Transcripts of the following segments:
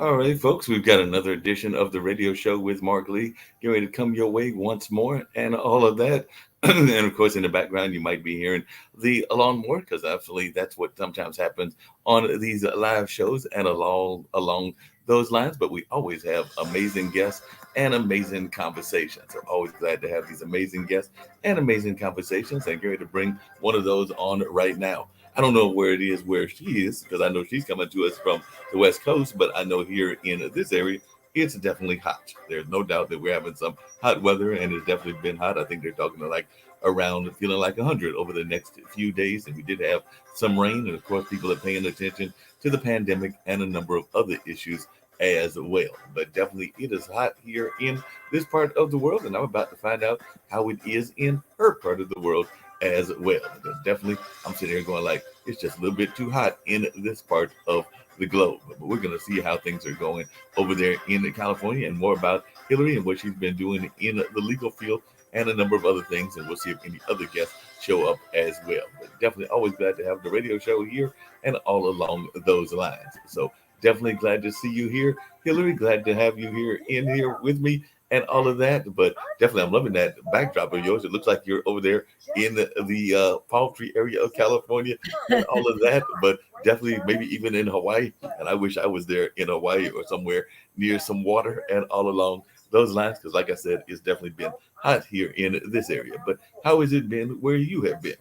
All right, folks, we've got another edition of the radio show with Mark Lee. Getting ready to come your way once more and all of that. And of course, in the background, you might be hearing the lawnmower because actually that's what sometimes happens on these live shows and along those lines. But we always have amazing guests and amazing conversations. So always glad to have these amazing guests and amazing conversations. And get ready to bring one of those on right now. I don't know where it is where she is because I know she's coming to us from the West Coast, but I know here in this area, it's definitely hot. There's no doubt that we're having some hot weather, and it's definitely been hot. I think they're talking to like around feeling like 100 over the next few days, and we did have some rain, and of course, people are paying attention to the pandemic and a number of other issues as well. But definitely, it is hot here in this part of the world, and I'm about to find out how it is in her part of the world as well. Because definitely, I'm sitting here going like, it's just a little bit too hot in this part of the globe. But we're going to see how things are going over there in California and more about Hillary and what she's been doing in the legal field and a number of other things. And we'll see if any other guests show up as well. But definitely always glad to have the radio show here and all along those lines. So definitely glad to see you here, Hillary. Glad to have you here in here with me and all of that. But definitely, I'm loving that backdrop of yours. It looks like you're over there in the palm tree area of California and all of that. But definitely, maybe even in Hawaii. And I wish I was there in Hawaii or somewhere near some water and all along those lines. Because, like I said, it's definitely been hot here in this area. But how has it been where you have been?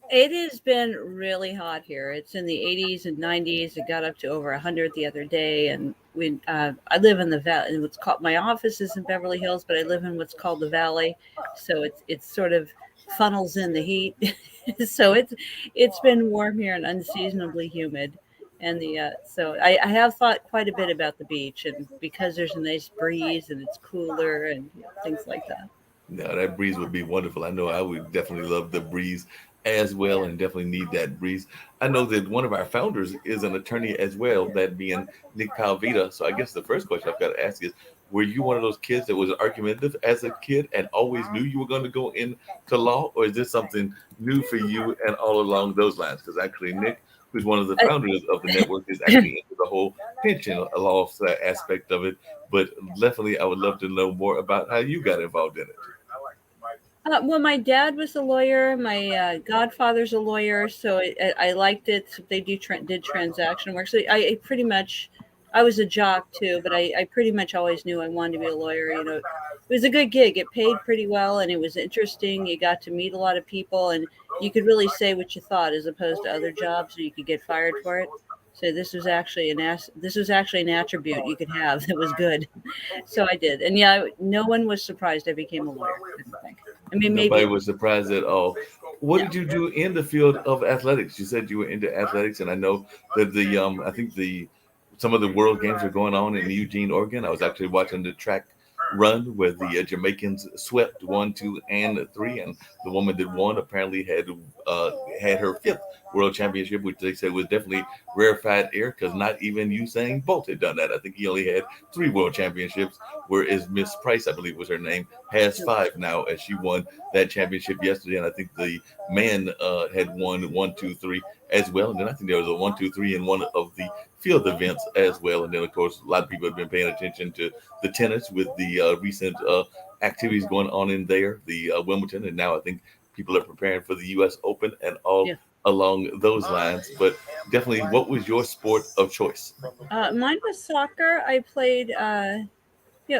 It has been really hot here. It's in the 80s and 90s. It got up to over 100 the other day. And I live in the valley. What's called my office is in Beverly Hills, but I live in what's called the valley. So it's sort of funnels in the heat. So it's been warm here and unseasonably humid. And I have thought quite a bit about the beach, and because there's a nice breeze and it's cooler and things like that. No, that breeze would be wonderful. I know I would definitely love the breeze as well and definitely need that breeze. I know that one of our founders is an attorney as well, that being Nick Palvita. So I guess the first question I've got to ask is, were you one of those kids that was argumentative as a kid and always knew you were going to go into law? Or is this something new for you and all along those lines? Because actually, Nick, who's one of the founders of the network, is actually into the whole pension law aspect of it. But definitely, I would love to know more about how you got involved in it. Well, my dad was a lawyer. My godfather's a lawyer, so I liked it. So they did transaction work. So I pretty much, I was a jock too, but I pretty much always knew I wanted to be a lawyer. It was a good gig. It paid pretty well, and it was interesting. You got to meet a lot of people, and you could really say what you thought, as opposed to other jobs where you could get fired for it. So this was actually an attribute you could have that was good. So I did, and yeah, no one was surprised I became a lawyer. I don't think. I mean, Nobody maybe was surprised at all. What no. did you do in the field of athletics? You said you were into athletics, and I know that I think the some of the World Games are going on in Eugene, Oregon. I was actually watching the track run where the Jamaicans swept 1, 2, and 3, and the woman that won apparently had her fifth world championship, which they said was definitely rarefied air because not even Usain Bolt had done that. I think he only had 3 world championships, whereas Miss Price, I believe was her name, has 5 now, as she won that championship yesterday. And I think the man had won 1, 2, 3 as well. And then I think there was a 1, 2, 3 in one of the field events as well. And then, of course, a lot of people have been paying attention to the tennis with the recent activities going on in there, the Wimbledon. And now I think people are preparing for the U.S. Open and all Yeah. along those lines. But definitely, what was your sport of choice? Mine was soccer. I played,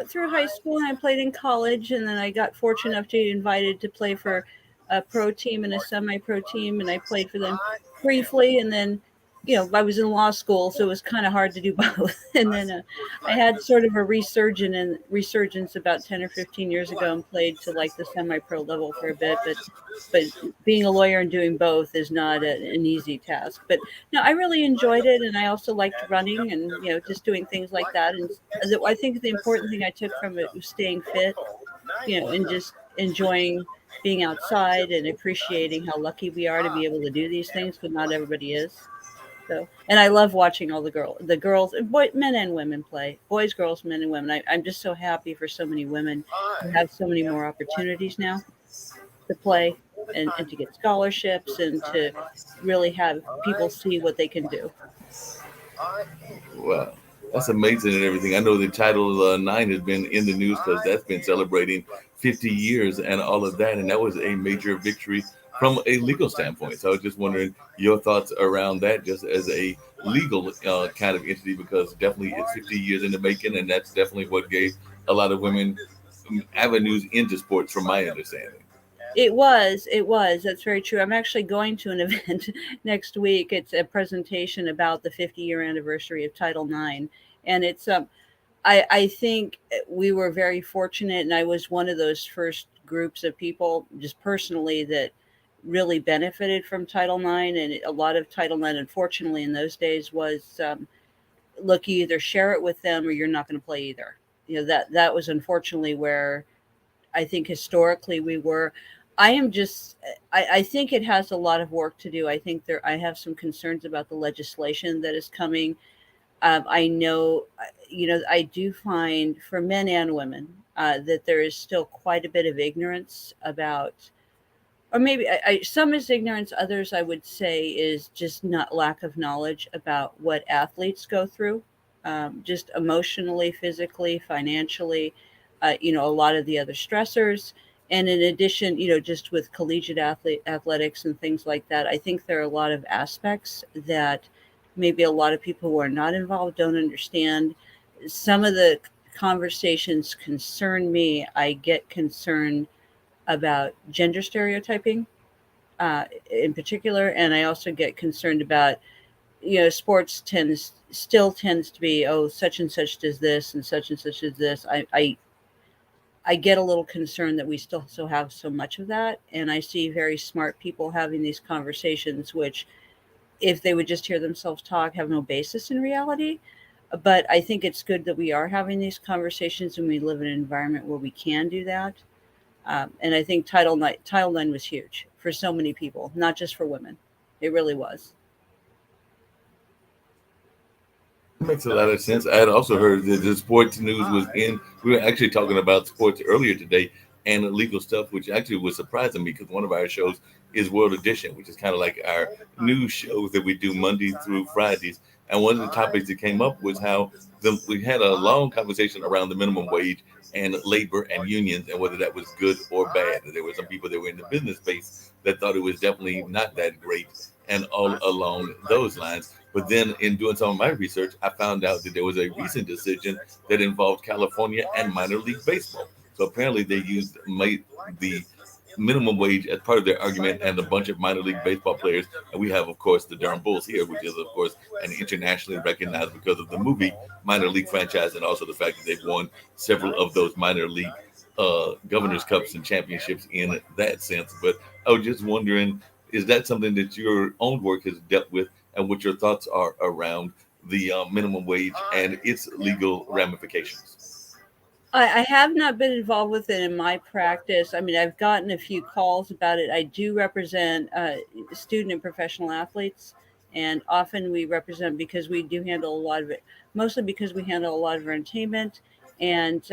through high school, and I played in college, and then I got fortunate enough to be invited to play for a pro team and a semi-pro team, and I played for them briefly, and then, I was in law school, so it was kind of hard to do both. And then I had sort of a resurgence about 10 or 15 years ago, and played to like the semi-pro level for a bit, but being a lawyer and doing both is not an easy task. But no, I really enjoyed it, and I also liked running and just doing things like that. And I think the important thing I took from it was staying fit, and just enjoying being outside and appreciating how lucky we are to be able to do these things, but not everybody is. So, and I love watching all the girls, men and women play, boys, girls, men and women. I'm just so happy for so many women who have so many more opportunities now to play, and to get scholarships, and to really have people see what they can do. Wow. That's amazing and everything. I know the Title IX has been in the news because that's been celebrating 50 years and all of that, and that was a major victory from a legal standpoint. So I was just wondering your thoughts around that, just as a legal kind of entity, because definitely it's 50 years in the making, and that's definitely what gave a lot of women avenues into sports, from my understanding. It was. That's very true. I'm actually going to an event next week. It's a presentation about the 50-year anniversary of Title IX, and I think we were very fortunate, and I was one of those first groups of people, just personally, that really benefited from Title IX. And a lot of Title IX, unfortunately, in those days was, look, you either share it with them or you're not going to play either. That was unfortunately where I think historically we were. I am just. I think it has a lot of work to do. I think there. I have some concerns about the legislation that is coming. I know, I do find for men and women that there is still quite a bit of ignorance about, or maybe some is ignorance, others I would say is just not lack of knowledge about what athletes go through, just emotionally, physically, financially, a lot of the other stressors. And in addition, just with collegiate athletics and things like that, I think there are a lot of aspects that maybe a lot of people who are not involved don't understand. Some of the conversations concern me. I get concerned about gender stereotyping in particular, and I also get concerned about, sports tends to be, oh, such and such does this and such does this. I get a little concerned that we still have so much of that, and I see very smart people having these conversations, which, if they would just hear themselves talk, have no basis in reality. But I think it's good that we are having these conversations and we live in an environment where we can do that. And I think Title IX was huge for so many people, not just for women. It really was. It makes a lot of sense. I had also heard that the sports news was in. We were actually talking about sports earlier today and illegal stuff, which actually was surprising me because one of our shows is World Edition, which is kind of like our news shows that we do Monday through Fridays. And one of the topics that came up was how we had a long conversation around the minimum wage and labor and unions and whether that was good or bad. There were some people that were in the business space that thought it was definitely not that great and all along those lines. But then, in doing some of my research, I found out that there was a recent decision that involved California and minor league baseball. So apparently, they used the minimum wage as part of their argument, and a bunch of minor league baseball players. And we have, of course, the Durham Bulls here, which is, of course, an internationally recognized because of the movie minor league franchise, and also the fact that they've won several of those minor league governors cups and championships in that sense. But I was just wondering, is that something that your own work has dealt with, and what your thoughts are around the minimum wage and its legal ramifications? I have not been involved with it in my practice. I mean, I've gotten a few calls about it. I do represent student and professional athletes, and often we represent because we do handle a lot of it, mostly because we handle a lot of entertainment. And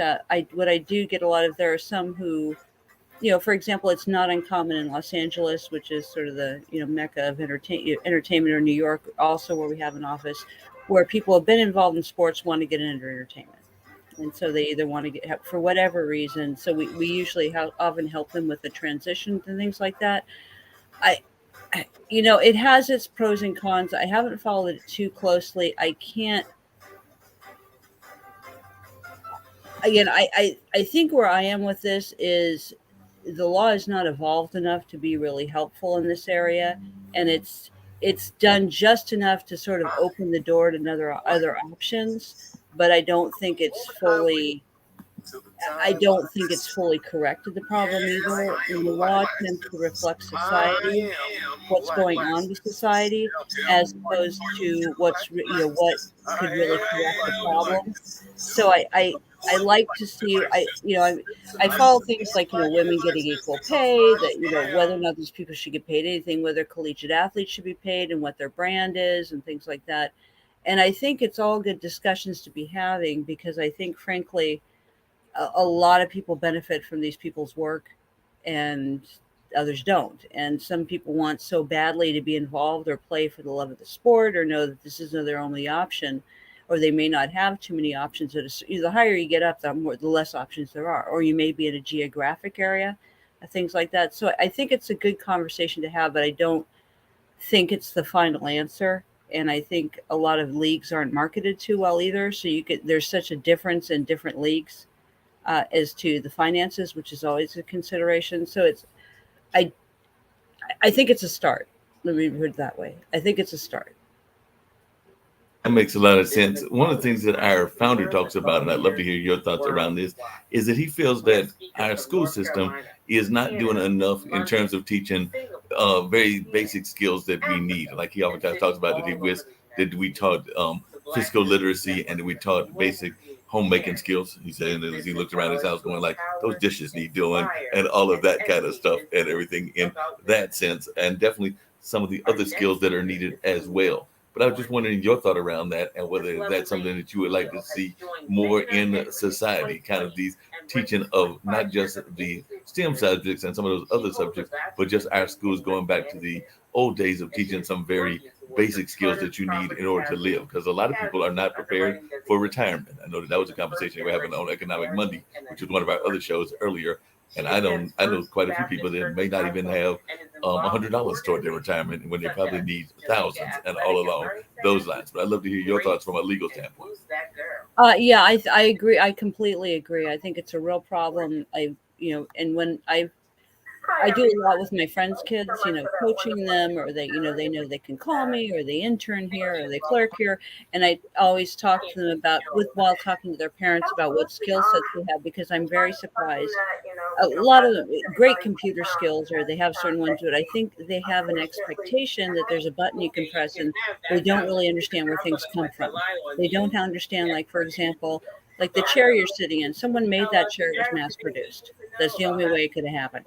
what I do get a lot of, there are some who, for example, it's not uncommon in Los Angeles, which is sort of the mecca of entertainment, or New York, also where we have an office, where people have been involved in sports want to get into entertainment, and so they either want to get help for whatever reason. So we usually often help them with the transition and things like that. I, it has its pros and cons. I haven't followed it too closely. I can't. Again, I think where I am with this is the law is not evolved enough to be really helpful in this area, and it's done just enough to sort of open the door to other options, but I don't think it's fully corrected the problem either. And the law tends to reflect society, what's going on with society, as opposed to what could really correct the problem. So I like to see, I follow things like, women getting equal pay, that, whether or not these people should get paid anything, whether collegiate athletes should be paid and what their brand is and things like that. And I think it's all good discussions to be having, because I think, frankly, a lot of people benefit from these people's work, and others don't. And some people want so badly to be involved or play for the love of the sport, or know that this isn't their only option, or they may not have too many options. The higher you get up, the less options there are, or you may be in a geographic area, things like that. So I think it's a good conversation to have, but I don't think it's the final answer. And I think a lot of leagues aren't marketed too well either. So there's such a difference in different leagues as to the finances, which is always a consideration. So I I think it's a start. Let me put it that way. I think it's a start. That makes a lot of sense. One of the things that our founder talks about, and I'd love to hear your thoughts around this, is that he feels that our school system is not doing enough in terms of teaching very basic skills that we need. Like he oftentimes talks about that he wishes that we taught physical literacy and that we taught basic homemaking skills. He said, and as he looked around his house, going like, those dishes need doing, and all of that kind of stuff, and everything in that sense, and definitely some of the other skills that are needed as well. But I was just wondering your thought around that and whether that's something that you would like to see more in society, kind of these teaching of not just the STEM subjects and some of those other subjects, but just our schools going back to the old days of teaching some very basic skills that you need in order to live. Because a lot of people are not prepared for retirement. I know that was a conversation we were having on Economic Monday, which was one of our other shows earlier. And I know quite a few people that may not even have $100 toward their retirement when they probably need thousands and all along those lines. But I'd love to hear your thoughts from a legal standpoint. Yeah, I agree. I completely agree. I think it's a real problem. And when I do a lot with my friends' kids, coaching them, or they know they can call me, or they intern here, or they clerk here, and I always talk to them while talking to their parents about what skill sets they have, because I'm very surprised. A lot of them, great computer skills, or they have certain ones, but I think they have an expectation that there's a button you can press, and they don't really understand where things come from. They don't understand, like for example, like the chair you're sitting in. Someone made that chair, it was mass produced. That's the only way it could have happened.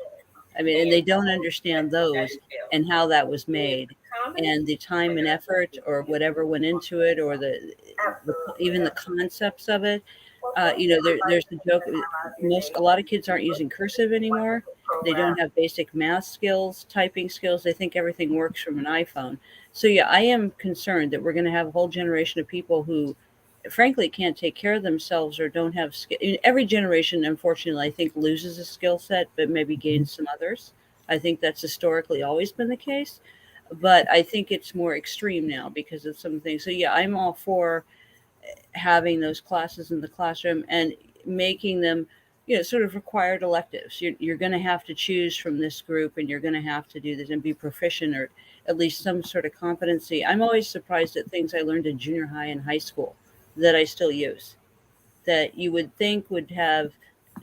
I mean, and they don't understand those and how that was made, and the time and effort or whatever went into it, or even the concepts of it. There's the joke. A lot of kids aren't using cursive anymore. They don't have basic math skills, typing skills. They think everything works from an iPhone. So yeah, I am concerned that we're going to have a whole generation of people who frankly can't take care of themselves or don't have skill. Every generation, unfortunately, I think loses a skill set, but maybe gains some others. I think that's historically always been the case, but I think it's more extreme now because of some things. So yeah, I'm all for having those classes in the classroom and making them, sort of required electives. You're going to have to choose from this group, and you're going to have to do this and be proficient, or at least some sort of competency. I'm always surprised at things I learned in junior high and high school that I still use, that you would think would have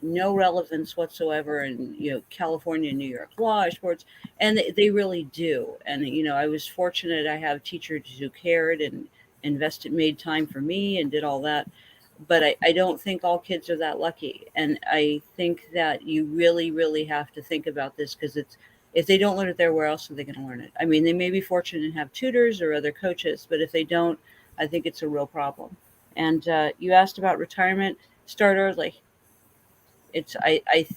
no relevance whatsoever in California, New York law or sports, and they really do. And I was fortunate. I have teachers who cared and invested, made time for me, and did all that. But I don't think all kids are that lucky, and I think that you really, really have to think about this, because it's if they don't learn it there, where else are they going to learn it? I mean, they may be fortunate and have tutors or other coaches, but if they don't, I think it's a real problem. And you asked about retirement. Start early.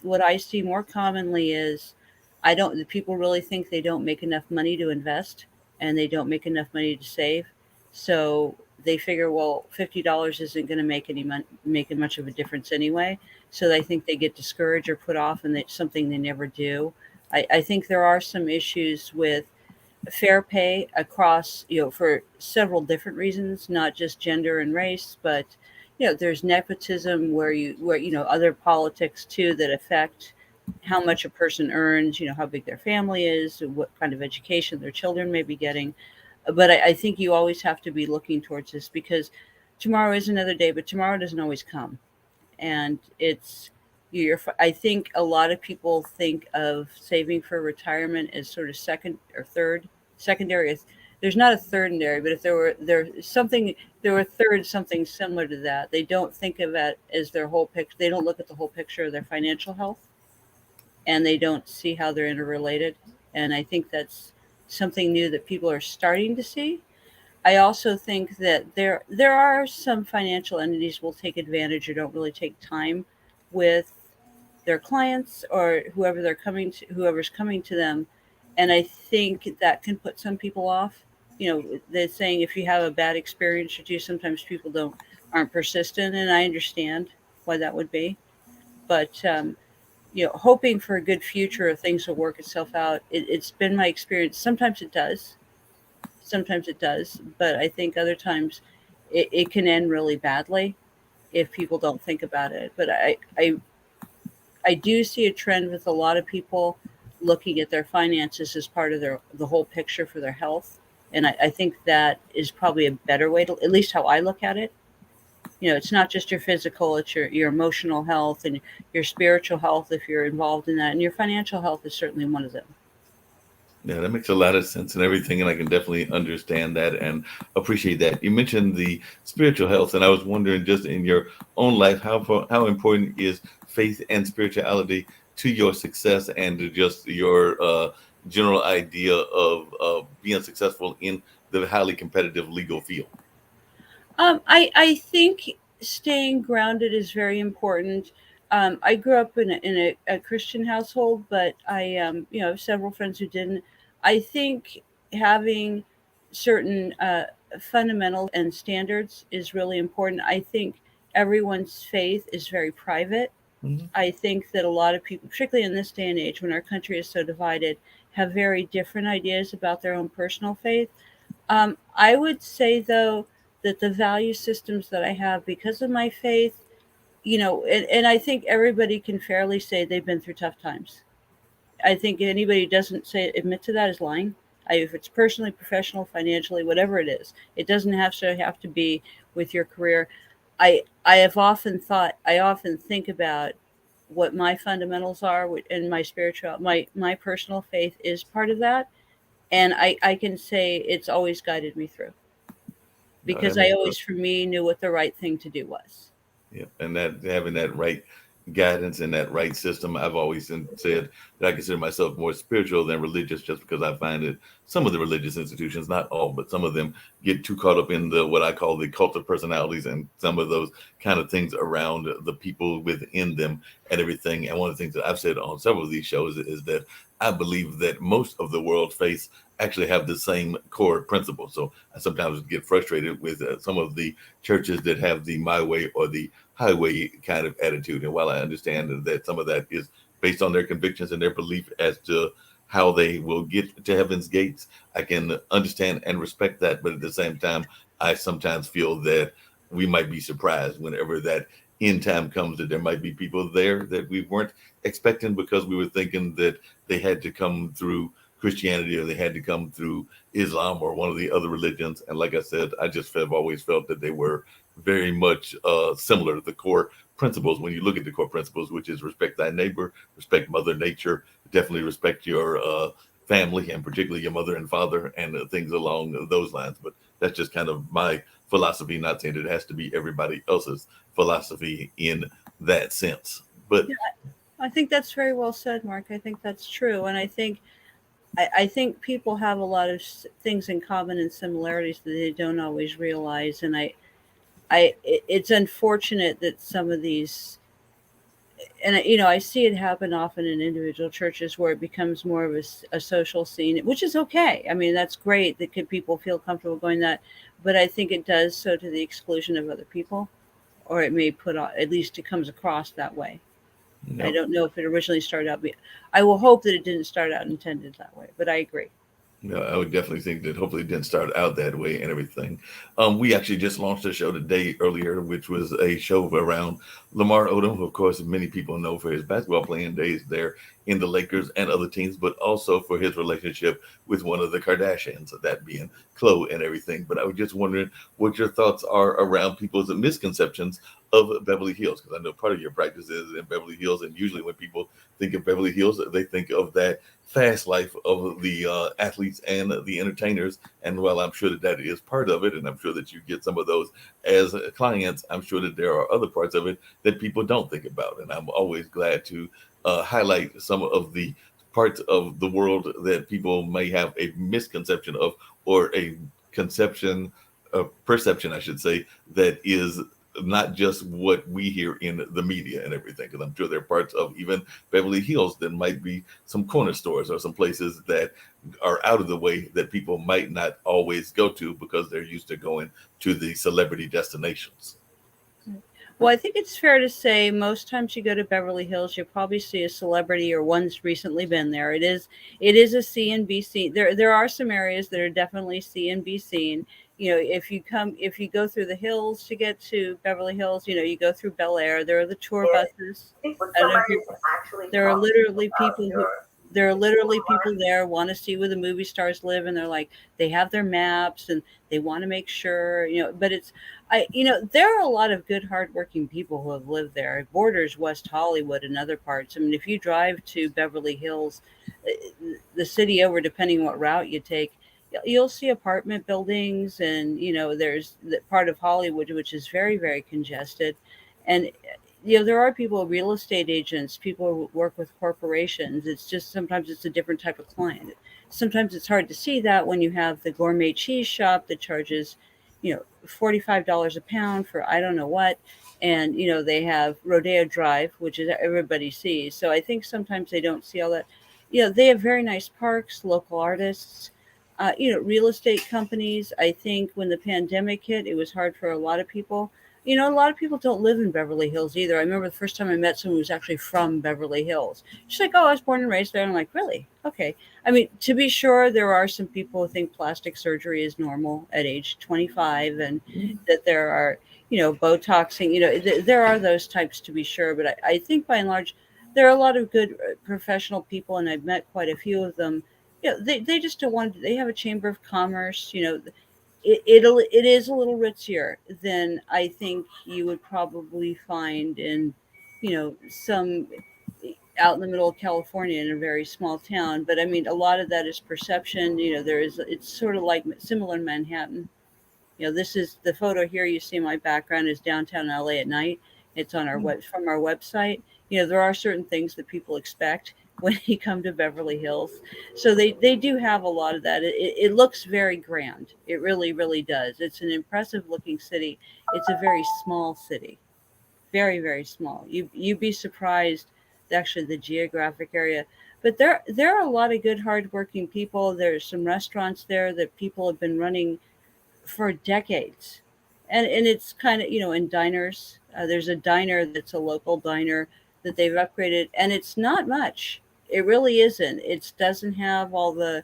What I see more commonly is I don't. The people really think they don't make enough money to invest, and they don't make enough money to save, so they figure, well, $50 isn't going to make much of a difference anyway. So I think they get discouraged or put off, and it's something they never do. I think there are some issues with fair pay across, for several different reasons, not just gender and race, but there's nepotism where other politics too that affect how much a person earns, how big their family is, what kind of education their children may be getting. But I think you always have to be looking towards this, because tomorrow is another day, but tomorrow doesn't always come. And I think a lot of people think of saving for retirement as sort of second or third. Secondary is, there's not a thirdary, but if there were third something similar to that. They don't think of it as their whole picture. They don't look at the whole picture of their financial health, and they don't see how they're interrelated. And I think that's something new that people are starting to see. I also think that there are some financial entities will take advantage or don't really take time with their clients, or whoever's coming to them, and I think that can put some people off. they're saying if you have a bad experience or two, sometimes people don't aren't persistent, and I understand why that would be. But hoping for a good future or things will work itself out. It's been my experience. Sometimes it does, but I think other times it can end really badly if people don't think about it. But I do see a trend with a lot of people looking at their finances as part of the whole picture for their health. And I think that is probably a better way to, at least how I look at it. It's not just your physical, it's your emotional health and your spiritual health if you're involved in that. And your financial health is certainly one of them. Yeah, that makes a lot of sense and everything, and I can definitely understand that and appreciate that. You mentioned the spiritual health, and I was wondering, just in your own life, how important is faith and spirituality to your success and to just your general idea of being successful in the highly competitive legal field? I think staying grounded is very important. I grew up in a Christian household, but I have several friends who didn't. I think having certain fundamentals and standards is really important. I think everyone's faith is very private. Mhm. I think that a lot of people, particularly in this day and age when our country is so divided, have very different ideas about their own personal faith. I would say, though, that the value systems that I have because of my faith, and I think everybody can fairly say they've been through tough times. I think anybody who doesn't admit to that is lying. If it's personally, professional, financially, whatever it is, it doesn't have to be with your career. I have often thought, I often think about what my fundamentals are and my spiritual, my personal faith is part of that, and I can say it's always guided me through No, because that I makes always, for me, knew what the right thing to do was. Yeah, and that having that right guidance and that right system, I've always said that I consider myself more spiritual than religious, just because I find that some of the religious institutions, not all, but some of them get too caught up in the what I call the cult of personalities and some of those kind of things around the people within them and everything. And one of the things that I've said on several of these shows is that I believe that most of the world's faiths actually have the same core principle. So I sometimes get frustrated with some of the churches that have the my way or the highway kind of attitude. And while I understand that some of that is based on their convictions and their belief as to how they will get to heaven's gates, I can understand and respect that. But at the same time, I sometimes feel that we might be surprised whenever that end time comes, that there might be people there that we weren't expecting because we were thinking that they had to come through Christianity or they had to come through Islam or one of the other religions. And like I said, I just have always felt that they were very much similar to the core principles. When you look at the core principles, which is respect thy neighbor, respect Mother Nature, definitely respect your family, and particularly your mother and father, and things along those lines. But that's just kind of my philosophy. Not saying it has to be everybody else's philosophy in that sense. But Yeah, I think that's very well said, Mark. I think that's true, and I think people have a lot of things in common and similarities that they don't always realize, and it's unfortunate that some of these, and I see it happen often in individual churches where it becomes more of a social scene, which is okay. I mean, that's great that people feel comfortable going that, but I think it does so to the exclusion of other people, or it may put on, at least it comes across that way. I no, don't know if it originally started out. I will hope that it didn't start out intended that way, but I agree. no, I would definitely think that hopefully it didn't start out that way and everything. We actually just launched a show today earlier, which was a show around Lamar Odom, who of course many people know for his basketball playing days there in the Lakers and other teams, but also for his relationship with one of the Kardashians, that being Khloe and everything. But I was just wondering what your thoughts are around people's misconceptions of Beverly Hills, because I know part of your practice is in Beverly Hills, and usually when people think of Beverly Hills, they think of that fast life of the athletes and the entertainers. And while I'm sure that that is part of it, and I'm sure that you get some of those as clients, I'm sure that there are other parts of it that people don't think about. And I'm always glad to highlight some of the parts of the world that people may have a misconception of, or a conception, perception, I should say, that is not just what we hear in the media and everything. Because I'm sure there are parts of even Beverly Hills that might be some corner stores or some places that are out of the way that people might not always go to because they're used to going to the celebrity destinations. Well, I think it's fair to say most times you go to Beverly Hills, you'll probably see a celebrity or one's recently been there. It is a see and be seen. There are some areas that are definitely see and be seen. If you go through the hills to get to Beverly Hills, you go through Bel Air. There are the tour buses. I don't know if you there are literally people who there are literally people there want to see where the movie stars live, and they're like they have their maps and they want to make sure. But there are a lot of good hardworking people who have lived there. It borders West Hollywood and other parts. I mean, if you drive to Beverly Hills, the city over, depending on what route you take, you'll see apartment buildings, and there's the part of Hollywood which is very, very congested. And there are people, real estate agents, people who work with corporations. It's just sometimes it's a different type of client. Sometimes it's hard to see that when you have the gourmet cheese shop that charges, $45 a pound for I don't know what. And they have Rodeo Drive, which is everybody sees. So I think sometimes they don't see all that. They have very nice parks, local artists, real estate companies. I think when the pandemic hit, it was hard for a lot of people. A lot of people don't live in Beverly Hills either. I remember the first time I met someone who was actually from Beverly Hills. She's like, "Oh, I was born and raised there." And I'm like, "Really? Okay." I mean, to be sure, there are some people who think plastic surgery is normal at age 25, and that there are, Botoxing. There are those types to be sure. But I think by and large, there are a lot of good professional people, and I've met quite a few of them. They just don't want. They have a chamber of commerce. It is a little ritzier than I think you would probably find in, some out in the middle of California in a very small town. But I mean, a lot of that is perception. It's sort of like similar in Manhattan. This is the photo here. You see my background is downtown LA at night. It's on from our website. There are certain things that people expect when you come to Beverly Hills. So they do have a lot of that. It looks very grand. It really, really does. It's an impressive looking city. It's a very small city. Very, very small. You'd be surprised actually the geographic area. But there are a lot of good hardworking people. There's some restaurants there that people have been running for decades. And it's kind of, in diners. There's a diner that's a local diner that they've upgraded, and it's not much. It really isn't. It doesn't have all the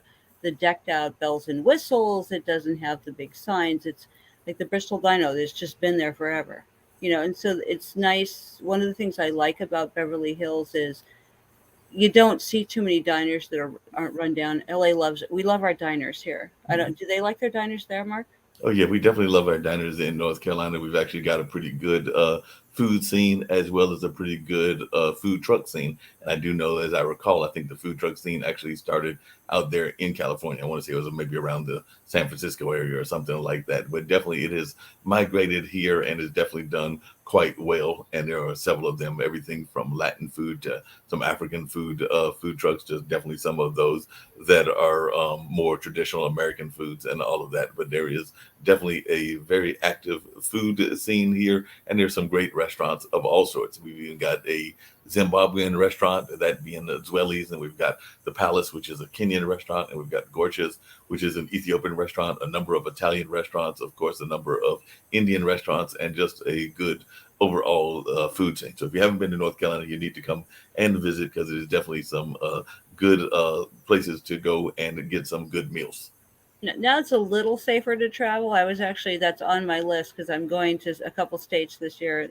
decked out bells and whistles. It doesn't have the big signs. It's like the Bristol Dino that's just been there forever. And so it's nice. One of the things I like about Beverly Hills is you don't see too many diners that aren't run down. LA loves it. We love our diners here. I don't. Do they like their diners there, Mark? Oh yeah, we definitely love our diners in North Carolina. We've actually got a pretty good food scene as well as a pretty good food truck scene. And I do know, as I recall, I think the food truck scene actually started out there in California. I want to say it was maybe around the San Francisco area or something like that. But definitely it has migrated here and has definitely done quite well. And there are several of them, everything from Latin food to some African food trucks, just definitely some of those that are more traditional American foods and all of that. But there is definitely a very active food scene here, and there's some great restaurants of all sorts. We've even got a Zimbabwean restaurant, that being the Zwellies, and we've got the Palace, which is a Kenyan restaurant, and we've got Gorgeous, which is an Ethiopian restaurant, a number of Italian restaurants, of course, a number of Indian restaurants, and just a good overall food scene. So if you haven't been to North Carolina, you need to come and visit because it is definitely some good places to go and get some good meals. Now it's a little safer to travel. That's on my list because I'm going to a couple states this year,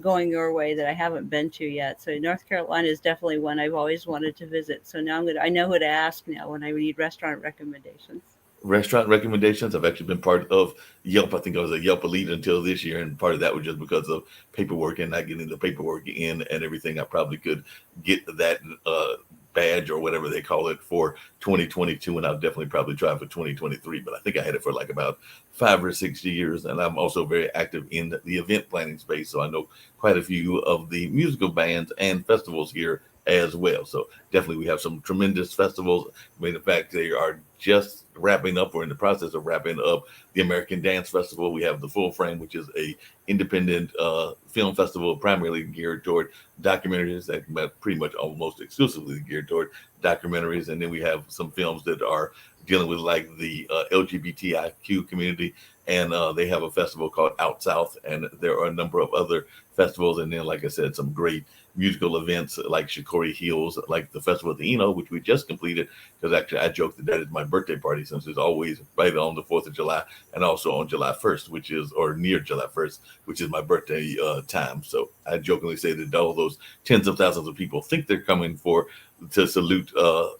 going your way that I haven't been to yet. So North Carolina is definitely one I've always wanted to visit. So now I know who to ask now when I need restaurant recommendations. Restaurant recommendations. I've actually been part of Yelp. I think I was a Yelp elite until this year, and part of that was just because of paperwork and not getting the paperwork in and everything. I probably could get that badge or whatever they call it for 2022, and I'll definitely probably try for 2023. But I think I had it for like about 5 or 6 years, and I'm also very active in the event planning space, so I know quite a few of the musical bands and festivals here as well. So definitely we have some tremendous festivals. I mean, in fact, they are just wrapping up or in the process of wrapping up the American Dance Festival. We have the Full Frame, which is a independent film festival primarily geared toward documentaries, that pretty much almost exclusively geared toward documentaries. And then we have some films that are dealing with like the LGBTIQ community, and they have a festival called Out South, and there are a number of other festivals. And then, like I said, some great musical events like Shikori Hills, like the Festival of the Eno, which we just completed. Because actually, I joked that that is my birthday party since it's always right on the 4th of July and also on July 1st, which is, or near July 1st, which is my birthday time. So I jokingly say that all those tens of thousands of people think they're coming for to salute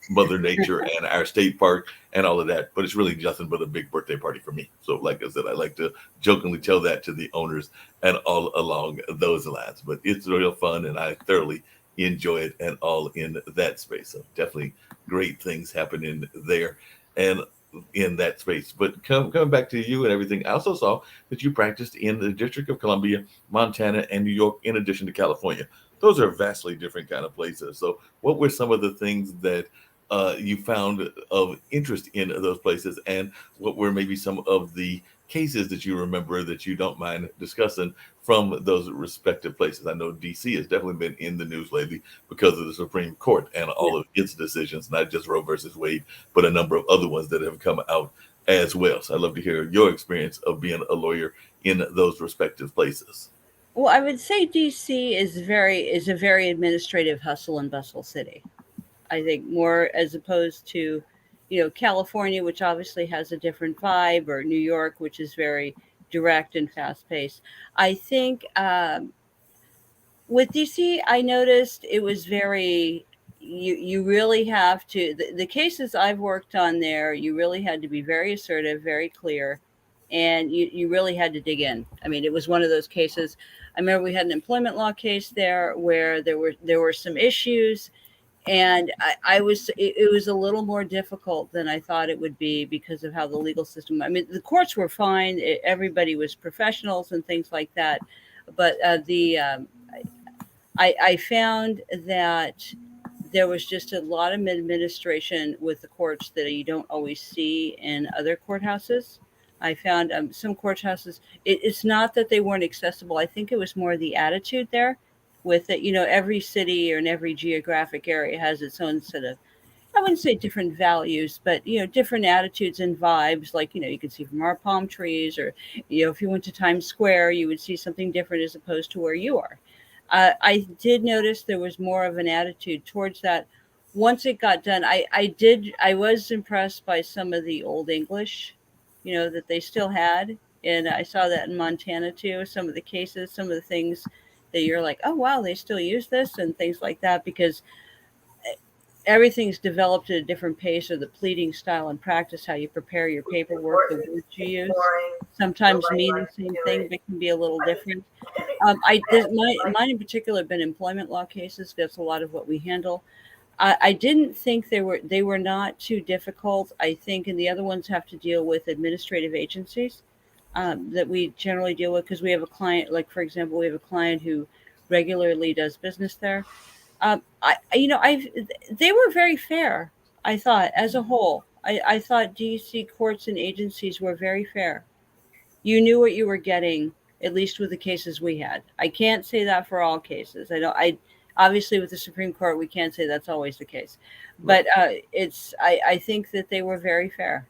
Mother Nature and our state park and all of that, but it's really nothing but a big birthday party for me. So, like I said, I like to jokingly tell that to the owners and all along those lines. But it's real fun, and I thoroughly enjoy it and all in that space. So, definitely great things happening there and in that space. But coming back to you and everything, I also saw that you practiced in the District of Columbia, Montana, and New York, in addition to California. Those are vastly different kind of places. So, what were some of the things that you found of interest in those places, and what were maybe some of the cases that you remember that you don't mind discussing from those respective places? I know DC has definitely been in the news lately because of the Supreme Court and Yeah. all of its decisions, not just Roe versus Wade, but a number of other ones that have come out as well. So I'd love to hear your experience of being a lawyer in those respective places. Well, I would say DC is a very administrative hustle and bustle city. I think more as opposed to, California, which obviously has a different vibe, or New York, which is very direct and fast paced. I think with DC, I noticed it was very. You really have to the cases I've worked on there. You really had to be very assertive, very clear, and you really had to dig in. I mean, it was one of those cases. I remember we had an employment law case there where there were some issues, and it was a little more difficult than I thought it would be because of how the legal system. I mean, the courts were fine. Everybody was professionals and things like that, but the I found that there was just a lot of administration with the courts that you don't always see in other courthouses. I found some courthouses. It's not that they weren't accessible. I think it was more the attitude there. With it, every city or in every geographic area has its own set of, I wouldn't say different values, but different attitudes and vibes. Like you can see from our palm trees, or if you went to Times Square, you would see something different as opposed to where you are. I did notice there was more of an attitude towards that. Once it got done, I was impressed by some of the old English, that they still had, and I saw that in Montana too. Some of the cases, some of the things that you're like, oh wow, they still use this and things like that, because everything's developed at a different pace, or the pleading style and practice, how you prepare your paperwork, the words you use, sometimes mean the same thing but can be a little different. Mine in particular have been employment law cases. That's a lot of what we handle. I didn't think they were not too difficult. I think, and the other ones have to deal with administrative agencies that we generally deal with, because we have a client, like for example, we have a client who regularly does business there. They were very fair. I thought, as a whole, I thought DC courts and agencies were very fair. You knew what you were getting, at least with the cases we had. I can't say that for all cases. I don't. I Obviously with the Supreme Court, we can't say that's always the case, Right. but I think that they were very fair.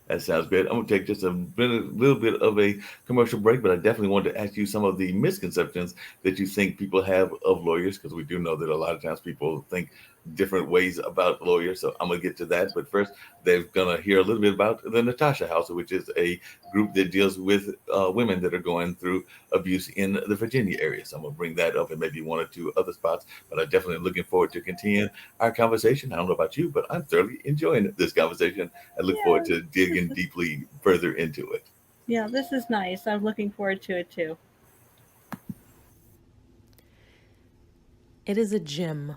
That sounds good. I'm gonna take just little bit of a commercial break, but I definitely want to ask you some of the misconceptions that you think people have of lawyers, because we do know that a lot of times people think different ways about lawyers. So I'm gonna get to that. But first, they're gonna hear a little bit about the Natasha House, which is a group that deals with women that are going through abuse in the Virginia area. So I'm gonna bring that up and maybe one or two other spots. But I'm definitely looking forward to continuing our conversation. I don't know about you, but I'm thoroughly enjoying this conversation. I look forward Yeah, to this digging is deeply further into it. yeah, this is nice. I'm looking forward to it too. It is a gem,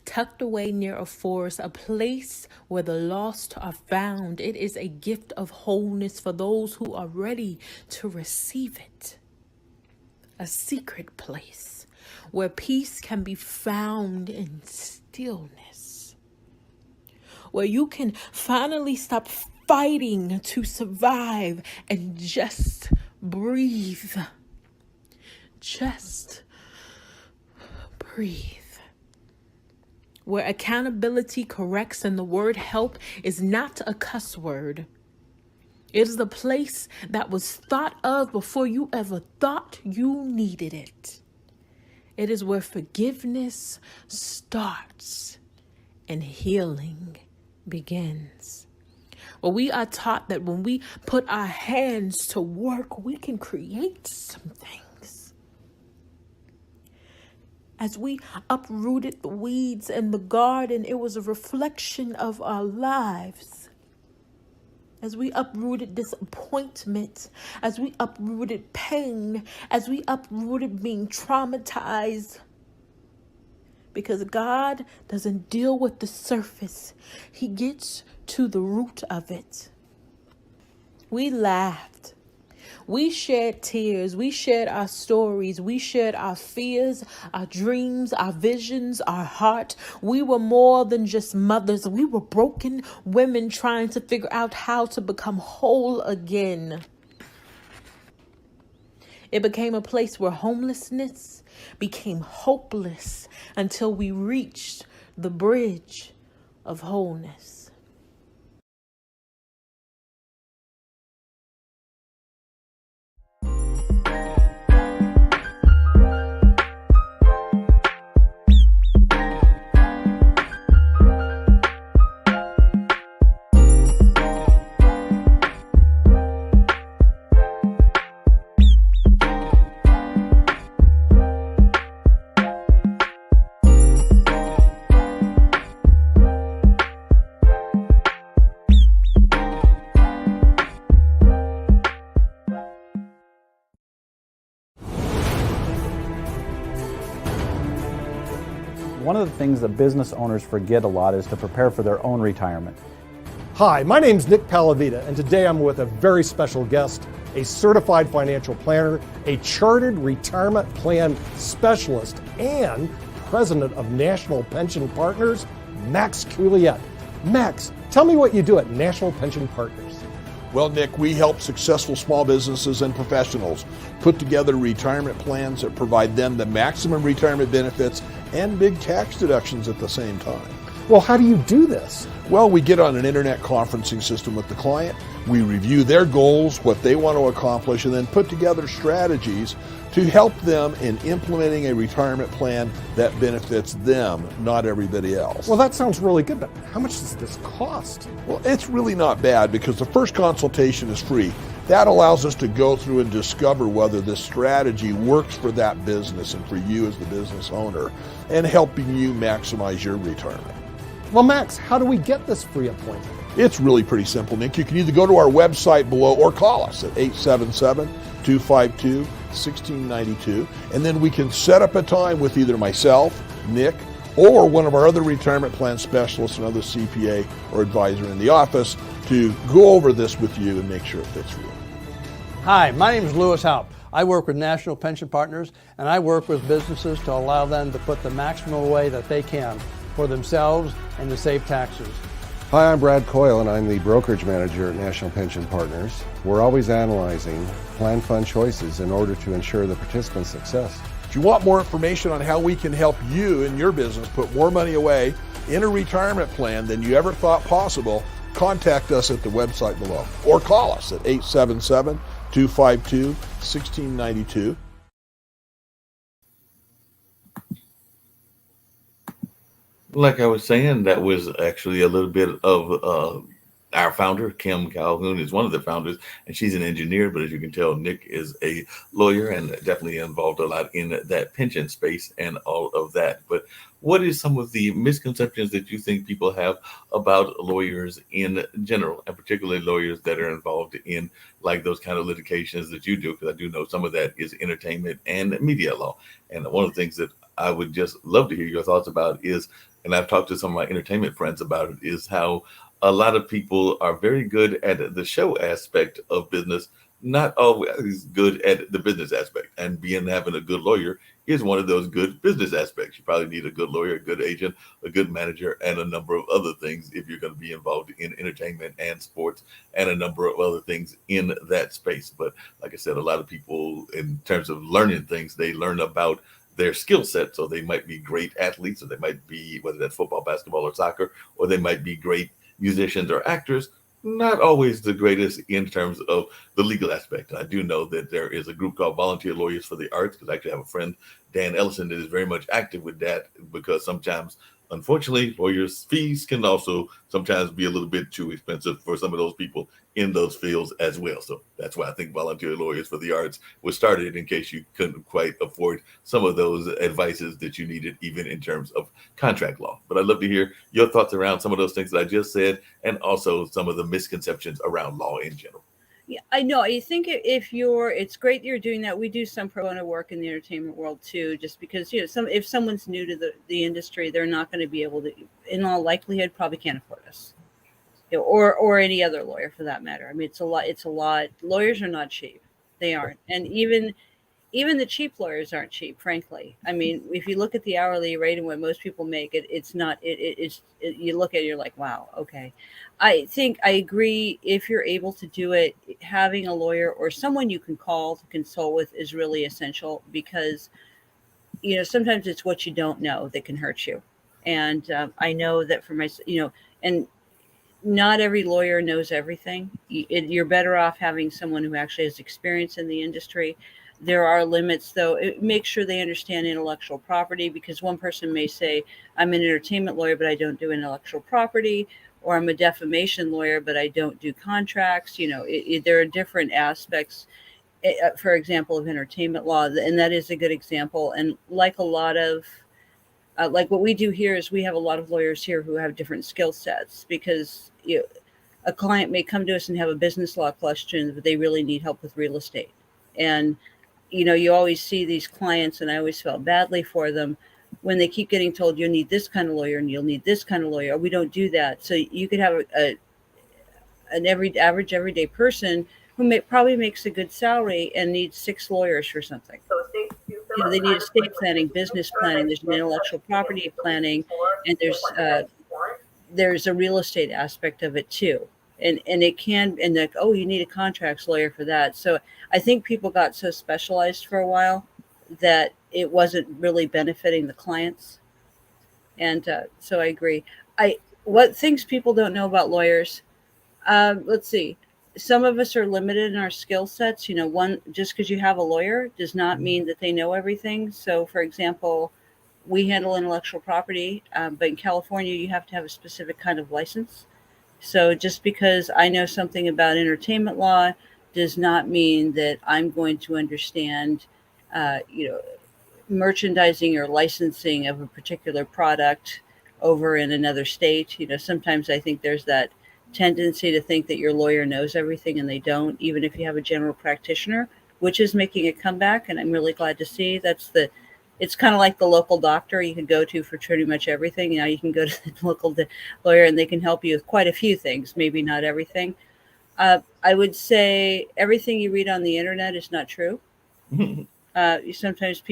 tucked away near a forest, a place where the lost are found. It is a gift of wholeness for those who are ready to receive it. A secret place where peace can be found in stillness. where you can finally stop fighting to survive and just breathe. Just breathe. Where accountability corrects and the word help is not a cuss word. It is the place that was thought of before you ever thought you needed it. It is where forgiveness starts and healing begins. Well, we are taught that when we put our hands to work, we can create some things. As we uprooted the weeds in the garden, it was a reflection of our lives. As we uprooted disappointment, as we uprooted pain, as we uprooted being traumatized. Because God doesn't deal with the surface. He gets to the root of it. We laughed. We shared tears. We shared our stories. We shared our fears, our dreams, our visions, our heart. We were more than just mothers. We were broken women trying to figure out how to become whole again. It became a place where homelessness became hopeless until we reached the bridge of wholeness. One of the things that business owners forget a lot is to prepare for their own retirement. Hi, my name's Nick Palavita, and today I'm with a very special guest, a certified financial planner, a chartered retirement plan specialist, and president of National Pension Partners, Max Couliet. Max, tell me what you do at National Pension Partners. Well, Nick, we help successful small businesses and professionals put together retirement plans that provide them the maximum retirement benefits and big tax deductions at the same time. Well, how do you do this? Well, we get on an internet conferencing system with the client. We review their goals, what they want to accomplish, and then put together strategies to help them in implementing a retirement plan that benefits them, not everybody else. Well, that sounds really good, but how much does this cost? Well, it's really not bad because the first consultation is free. That allows us to go through and discover whether this strategy works for that business and for you as the business owner and helping you maximize your retirement. Well, Max, how do we get this free appointment? It's really pretty simple, Nick. You can either go to our website below or call us at 877-252-1692, and then we can set up a time with either myself, Nick, or one of our other retirement plan specialists, another CPA or advisor in the office to go over this with you and make sure it fits for you. Hi, my name is Lewis Haupt. I work with National Pension Partners, and I work with businesses to allow them to put the maximum away that they can for themselves and to save taxes. Hi, I'm Brad Coyle, and I'm the brokerage manager at National Pension Partners. We're always analyzing plan fund choices in order to ensure the participant's success. If you want more information on how we can help you and your business put more money away in a retirement plan than you ever thought possible, contact us at the website below or call us at 877-252-1692. Like I was saying, that was actually a little bit of our founder, Kim Calhoun, is one of the founders, and she's an engineer. But as you can tell, Nick is a lawyer and definitely involved a lot in that pension space and all of that. But what is some of the misconceptions that you think people have about lawyers in general, and particularly lawyers that are involved in like those kind of litigations that you do? Because I do know some of that is entertainment and media law. And one of the things that I would just love to hear your thoughts about is, and I've talked to some of my entertainment friends about it, is how a lot of people are very good at the show aspect of business, not always good at the business aspect. And being having a good lawyer is one of those good business aspects. You probably need a good lawyer, a good agent, a good manager, and a number of other things if you're going to be involved in entertainment and sports and a number of other things in that space. But like I said, a lot of people, in terms of learning things, they learn about their skill set. So they might be great athletes, or they might be, whether that's football, basketball, or soccer, or they might be great musicians or actors, not always the greatest in terms of the legal aspect. I do know that there is a group called Volunteer Lawyers for the Arts, because I actually have a friend, Dan Ellison, that is very much active with that, because sometimes, unfortunately, lawyers' fees can also sometimes be a little bit too expensive for some of those people in those fields as well. So that's why I think Volunteer Lawyers for the Arts was started, in case you couldn't quite afford some of those advices that you needed, even in terms of contract law. But I'd love to hear your thoughts around some of those things that I just said, and also some of the misconceptions around law in general. Yeah, I know. I think if you're, it's great you're doing that. We do some pro bono work in the entertainment world too, just because if someone's new to the industry, they're not going to be able to, in all likelihood, probably can't afford us, or any other lawyer for that matter. I mean, it's a lot. It's a lot. Lawyers are not cheap. They aren't, and even the cheap lawyers aren't cheap, frankly. I mean, if you look at the hourly rate and what most people make, it's not. You look at it, you're like, wow, okay. I think I agree. If you're able to do it, having a lawyer or someone you can call to consult with is really essential, because sometimes it's what you don't know that can hurt you. And I know that for my, and not every lawyer knows everything. You're better off having someone who actually has experience in the industry. There are limits, though. Make sure they understand intellectual property, because one person may say, I'm an entertainment lawyer, but I don't do intellectual property, or I'm a defamation lawyer, but I don't do contracts. There are different aspects, for example, of entertainment law, and that is a good example. And like a lot of like what we do here is we have a lot of lawyers here who have different skill sets, because a client may come to us and have a business law question, but they really need help with real estate. And you always see these clients, and I always felt badly for them when they keep getting told you'll need this kind of lawyer and you'll need this kind of lawyer. We don't do that. So you could have an average everyday person who probably makes a good salary and needs 6 lawyers for something. They need estate planning, business planning. There's an intellectual property planning, and there's a real estate aspect of it too. And it can, and like, oh, you need a contracts lawyer for that. So I think people got so specialized for a while that it wasn't really benefiting the clients. And so I agree. What things people don't know about lawyers? Let's see. Some of us are limited in our skill sets. Just because you have a lawyer does not mean that they know everything. So, for example, we handle intellectual property, but in California, you have to have a specific kind of license. So just because I know something about entertainment law does not mean that I'm going to understand, merchandising or licensing of a particular product over in another state. Sometimes I think there's that tendency to think that your lawyer knows everything, and they don't, even if you have a general practitioner, which is making a comeback. And I'm really glad to see it's kind of like the local doctor you can go to for pretty much everything. You can go to the local lawyer and they can help you with quite a few things, maybe not everything. I would say everything you read on the internet is not true. Sometimes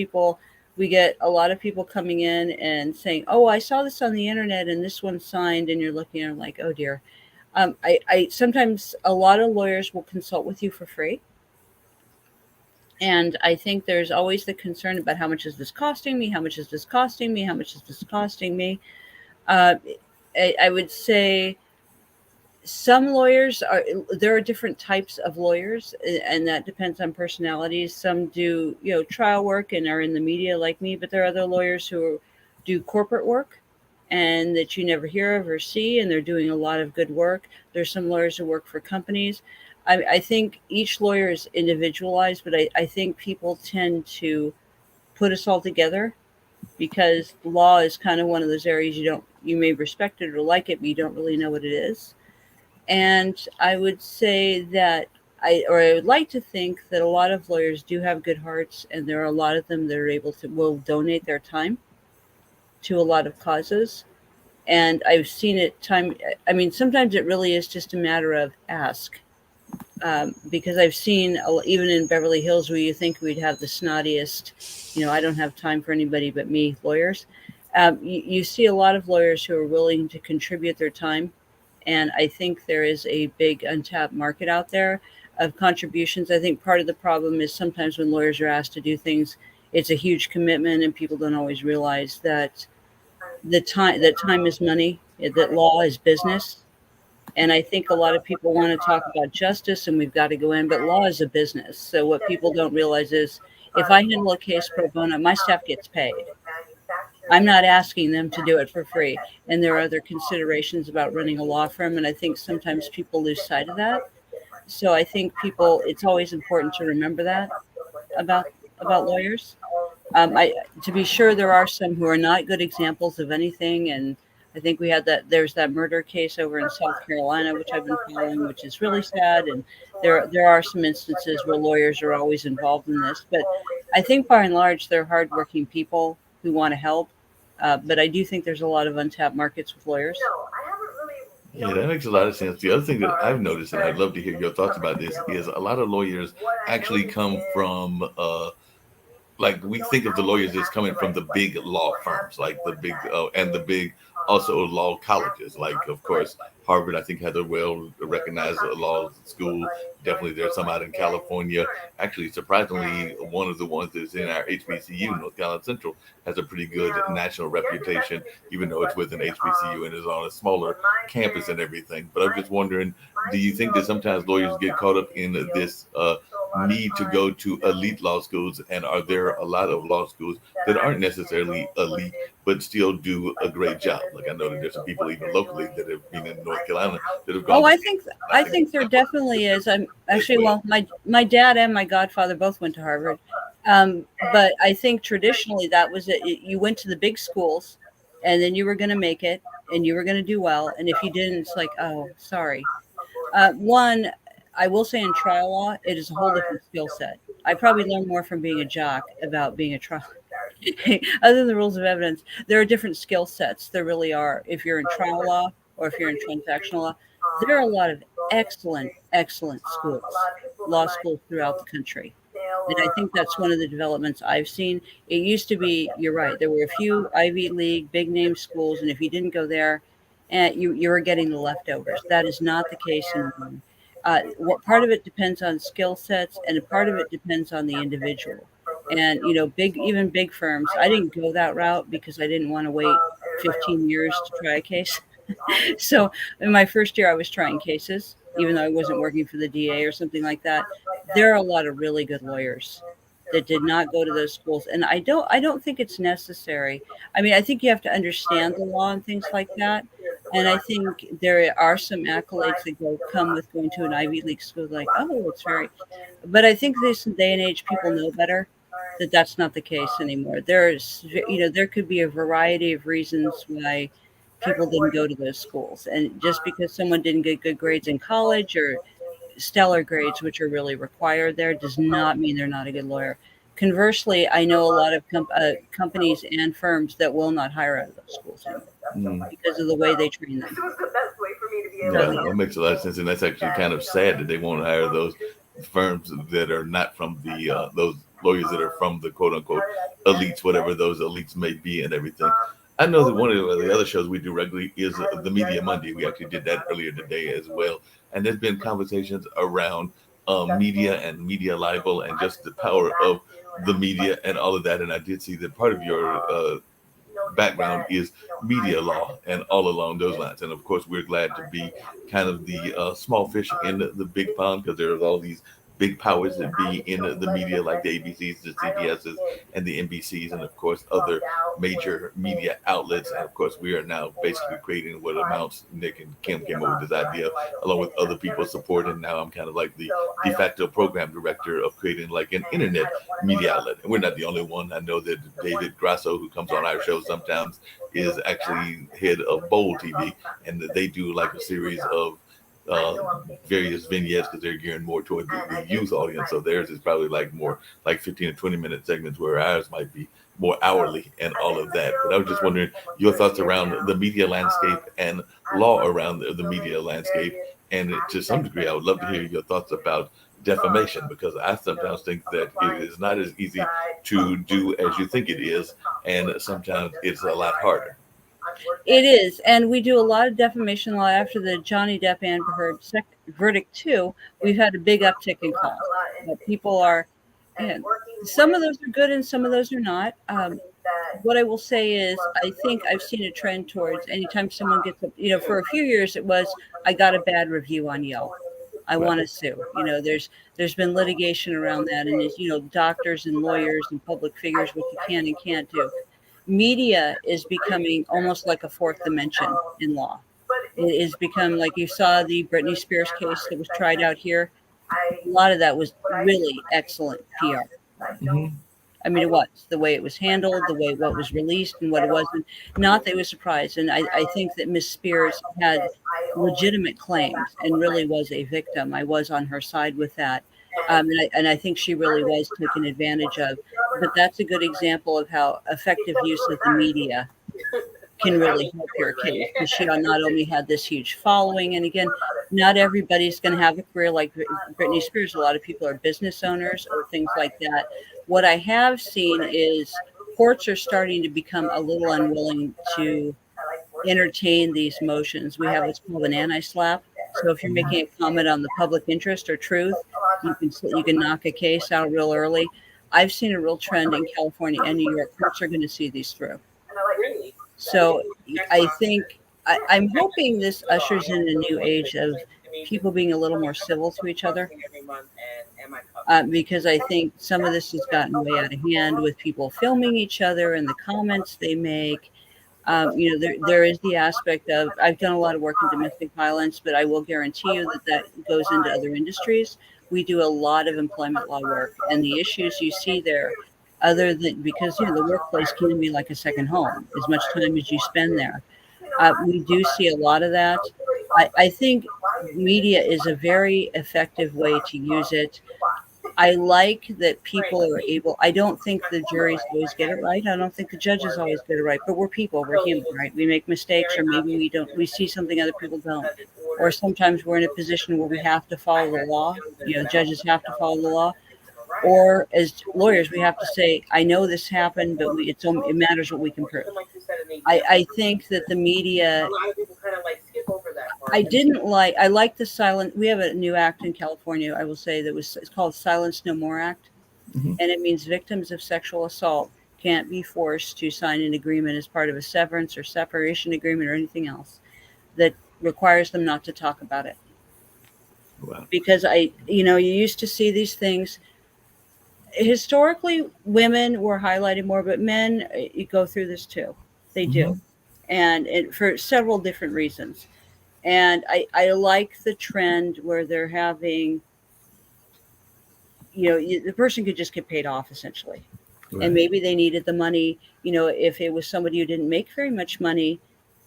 we get a lot of people coming in and saying, oh, I saw this on the internet and this one's signed, and you're looking and like, oh dear. I sometimes a lot of lawyers will consult with you for free. And I think there's always the concern about how much is this costing me? How much is this costing me? How much is this costing me? I would say some lawyers there are different types of lawyers, and that depends on personalities. Some do, trial work and are in the media like me, but there are other lawyers who do corporate work and that you never hear of or see, and they're doing a lot of good work. There's some lawyers who work for companies. I think each lawyer is individualized, but I think people tend to put us all together, because law is kind of one of those areas you may respect it or like it, but you don't really know what it is. And I would say that I would like to think that a lot of lawyers do have good hearts, and there are a lot of them that will donate their time to a lot of causes. And I've seen it sometimes it really is just a matter of ask. because I've seen, even in Beverly Hills, where you think we'd have the snottiest, I don't have time for anybody but me, lawyers. You see a lot of lawyers who are willing to contribute their time. And I think there is a big untapped market out there of contributions. I think part of the problem is sometimes when lawyers are asked to do things, it's a huge commitment, and people don't always realize that time is money, that law is business. And I think a lot of people want to talk about justice and we've got to go in, but law is a business. So what people don't realize is if I handle a case pro bono, my staff gets paid. I'm not asking them to do it for free. And there are other considerations about running a law firm. And I think sometimes people lose sight of that. So I think it's always important to remember that about lawyers. To be sure, there are some who are not good examples of anything, and I think there's that murder case over in South Carolina, which I've been following, which is really sad. And there are some instances where lawyers are always involved in this, but I think by and large they're hardworking people who want to help. But I do think there's a lot of untapped markets with lawyers. Yeah, that makes a lot of sense. The other thing that I've noticed, and I'd love to hear your thoughts about this, is a lot of lawyers actually come from like we think of the lawyers as coming from the big law firms, like the big and the big also law colleges. Like, of course, Harvard, I think, has a well recognized law school. Definitely, there's some out in California. Actually, surprisingly, one of the ones that's in our HBCU, North Carolina Central, has a pretty good national reputation, even though it's with an HBCU and is on a smaller campus and everything. But I'm just wondering, do you think that sometimes lawyers get caught up in this need to go to elite law schools? And are there a lot of law schools that aren't necessarily elite, but still do a great job? Like, I know that there's some people even locally that have been in North Carolina that have gone. Oh, I think there definitely is. I'm actually, well, my dad and my godfather both went to Harvard. But I think traditionally that was it. You went to the big schools and then you were going to make it and you were going to do well. And if you didn't, it's like, oh, sorry. One, I will say in trial law, it is a whole different skill set. I probably learned more from being a jock about being a trial. Other than the rules of evidence, there are different skill sets. There really are. If you're in trial law or if you're in transactional law, there are a lot of excellent, excellent schools, law schools throughout the country. And I think that's one of the developments I've seen. It used to be, you're right, there were a few Ivy League, big name schools, and if you didn't go there, you were getting the leftovers. That is not the case anymore. What part of it depends on skill sets, and a part of it depends on the individual. And even big firms, I didn't go that route because I didn't want to wait 15 years to try a case. So in my first year, I was trying cases, even though I wasn't working for the DA or something like that. There are a lot of really good lawyers that did not go to those schools, and I don't think it's necessary. I mean, I think you have to understand the law and things like that. And I think there are some accolades that come with going to an Ivy League school, like, oh, it's very. But I think this day and age, people know better that that's not the case anymore. There could be a variety of reasons why people didn't go to those schools, and just because someone didn't get good grades in college or stellar grades, which are really required there, does not mean they're not a good lawyer. Conversely, I know a lot of companies and firms that will not hire out of those schools anymore because of the way they train them. Yeah, that makes a lot of sense, and that's actually kind of sad that they won't hire those firms that are not from the those lawyers that are from the quote unquote elites, whatever those elites may be, and everything. I know that one of the other shows we do regularly is the Media Monday. We actually did that earlier today as well. And there's been conversations around media and media libel and just the power of the media and all of that. And I did see that part of your background is media law and all along those lines. And of course, we're glad to be kind of the small fish in the big pond, because there's all these big powers that be in the media, like the ABCs, the CBSs, and the NBCs, and of course other major media outlets. And of course, we are now basically creating what amounts. Nick and Kim came up with this idea along with other people's support, and now I'm kind of like the de facto program director of creating like an internet media outlet. And we're not the only one. I know that David Grasso, who comes on our show sometimes, is actually head of Bold TV, and they do like a series of various vignettes, because they're gearing more toward the youth audience. So theirs is probably like more like 15 to 20 minute segments, where ours might be more hourly and all of that. But I was just wondering your thoughts around the media landscape and law around the media landscape, And to some degree, I would love to hear your thoughts about defamation, because I sometimes think that it is not as easy to do as you think it is, and sometimes it's a lot harder. It is, and we do a lot of defamation law after the Johnny Depp Amber Heard verdict too. We've had a big uptick in calls. People are, and some of those are good and some of those are not. What I will say is, I think I've seen a trend towards anytime someone gets, for a few years it was, I got a bad review on Yelp, I want to sue. There's been litigation around that, and it's, doctors and lawyers and public figures, what you can and can't do. Media is becoming almost like a fourth dimension in law. It has become, like you saw the Britney Spears case that was tried out here. A lot of that was really excellent PR. Mhm. I mean, it was the way it was handled, the way what was released and what it wasn't. Not that it was surprised. And I think that Miss Spears had legitimate claims and really was a victim. I was on her side with that. And I think she really was taken advantage of. But that's a good example of how effective use of the media can really help your case, because she not only had this huge following, and again, not everybody's going to have a career like Britney Spears. A lot of people are business owners or things like that. What I have seen is courts are starting to become a little unwilling to entertain these motions. We have what's called an anti-slap. So if you're making a comment on the public interest or truth, you can knock a case out real early. I've seen a real trend in California and New York. Courts are going to see these through. So I think I'm hoping this ushers in a new age of people being a little more civil to each other, because I think some of this has gotten way out of hand with people filming each other and the comments they make. There is the aspect of, I've done a lot of work in domestic violence, but I will guarantee you that goes into other industries. We do a lot of employment law work, and the issues you see there, other than because the workplace can be like a second home, as much time as you spend there. We do see a lot of that. I think media is a very effective way to use it. I like that people are able. I don't think the juries always get it right. I don't think the judges always get it right. But we're people. We're human, right? We make mistakes, or maybe we don't. We see something other people don't. Or sometimes we're in a position where we have to follow the law. Judges have to follow the law. Or as lawyers, we have to say, I know this happened, but it matters what we can prove. I think that the media, I like the silent. We have a new act in California, I will say, it's called Silence No More Act. Mhm. And it means victims of sexual assault can't be forced to sign an agreement as part of a severance or separation agreement or anything else that requires them not to talk about it. Wow. Because you used to see these things. Historically, women were highlighted more, but men, you go through this too. They do. And for several different reasons. And I like the trend where they're having, the person could just get paid off essentially. Right. And maybe they needed the money, if it was somebody who didn't make very much money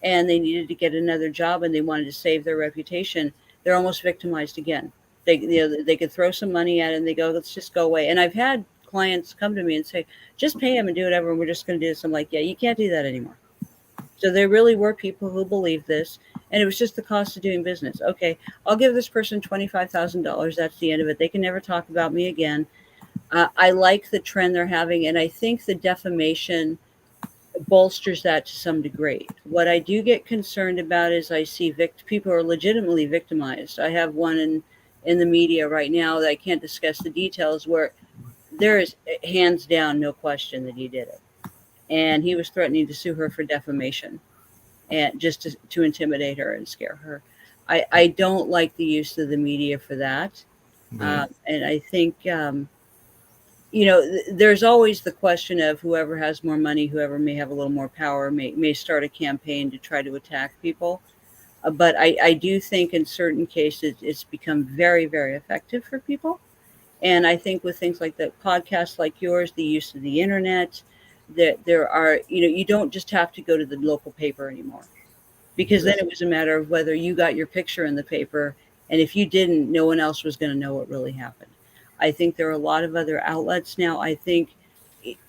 and they needed to get another job and they wanted to save their reputation, they're almost victimized again. They could throw some money at it and they go, let's just go away. And I've had clients come to me and say, just pay him and do whatever, and we're just going to do this. I'm like, yeah, you can't do that anymore. So there really were people who believed this, and it was just the cost of doing business. Okay, I'll give this person $25,000. That's the end of it. They can never talk about me again. I like the trend they're having, and I think the defamation bolsters that to some degree. What I do get concerned about is I see people are legitimately victimized. I have one in the media right now that I can't discuss the details, where there is hands down no question that he did it. And he was threatening to sue her for defamation and just to intimidate her and scare her. I don't like the use of the media for that. And I think, there's always the question of whoever has more money, whoever may have a little more power, may start a campaign to try to attack people. But I do think in certain cases it's become very, very effective for people. And I think with things like the podcasts like yours, the use of the internet, that there are, you don't just have to go to the local paper anymore, because then it was a matter of whether you got your picture in the paper. And if you didn't, no one else was going to know what really happened. I think there are a lot of other outlets now. I think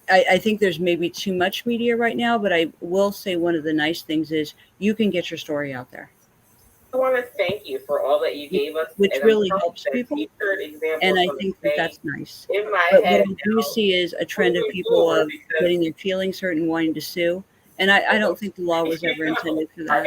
there's maybe too much media right now, but I will say one of the nice things is you can get your story out there. I want to thank you for all that you gave us, which and I'm really telling you helps that people. featured examples And I on the think that that's stage nice. in my But what head I do now see is a trend of moving people forward of because getting their feelings hurt and wanting to sue. And I don't think the law was ever intended for that.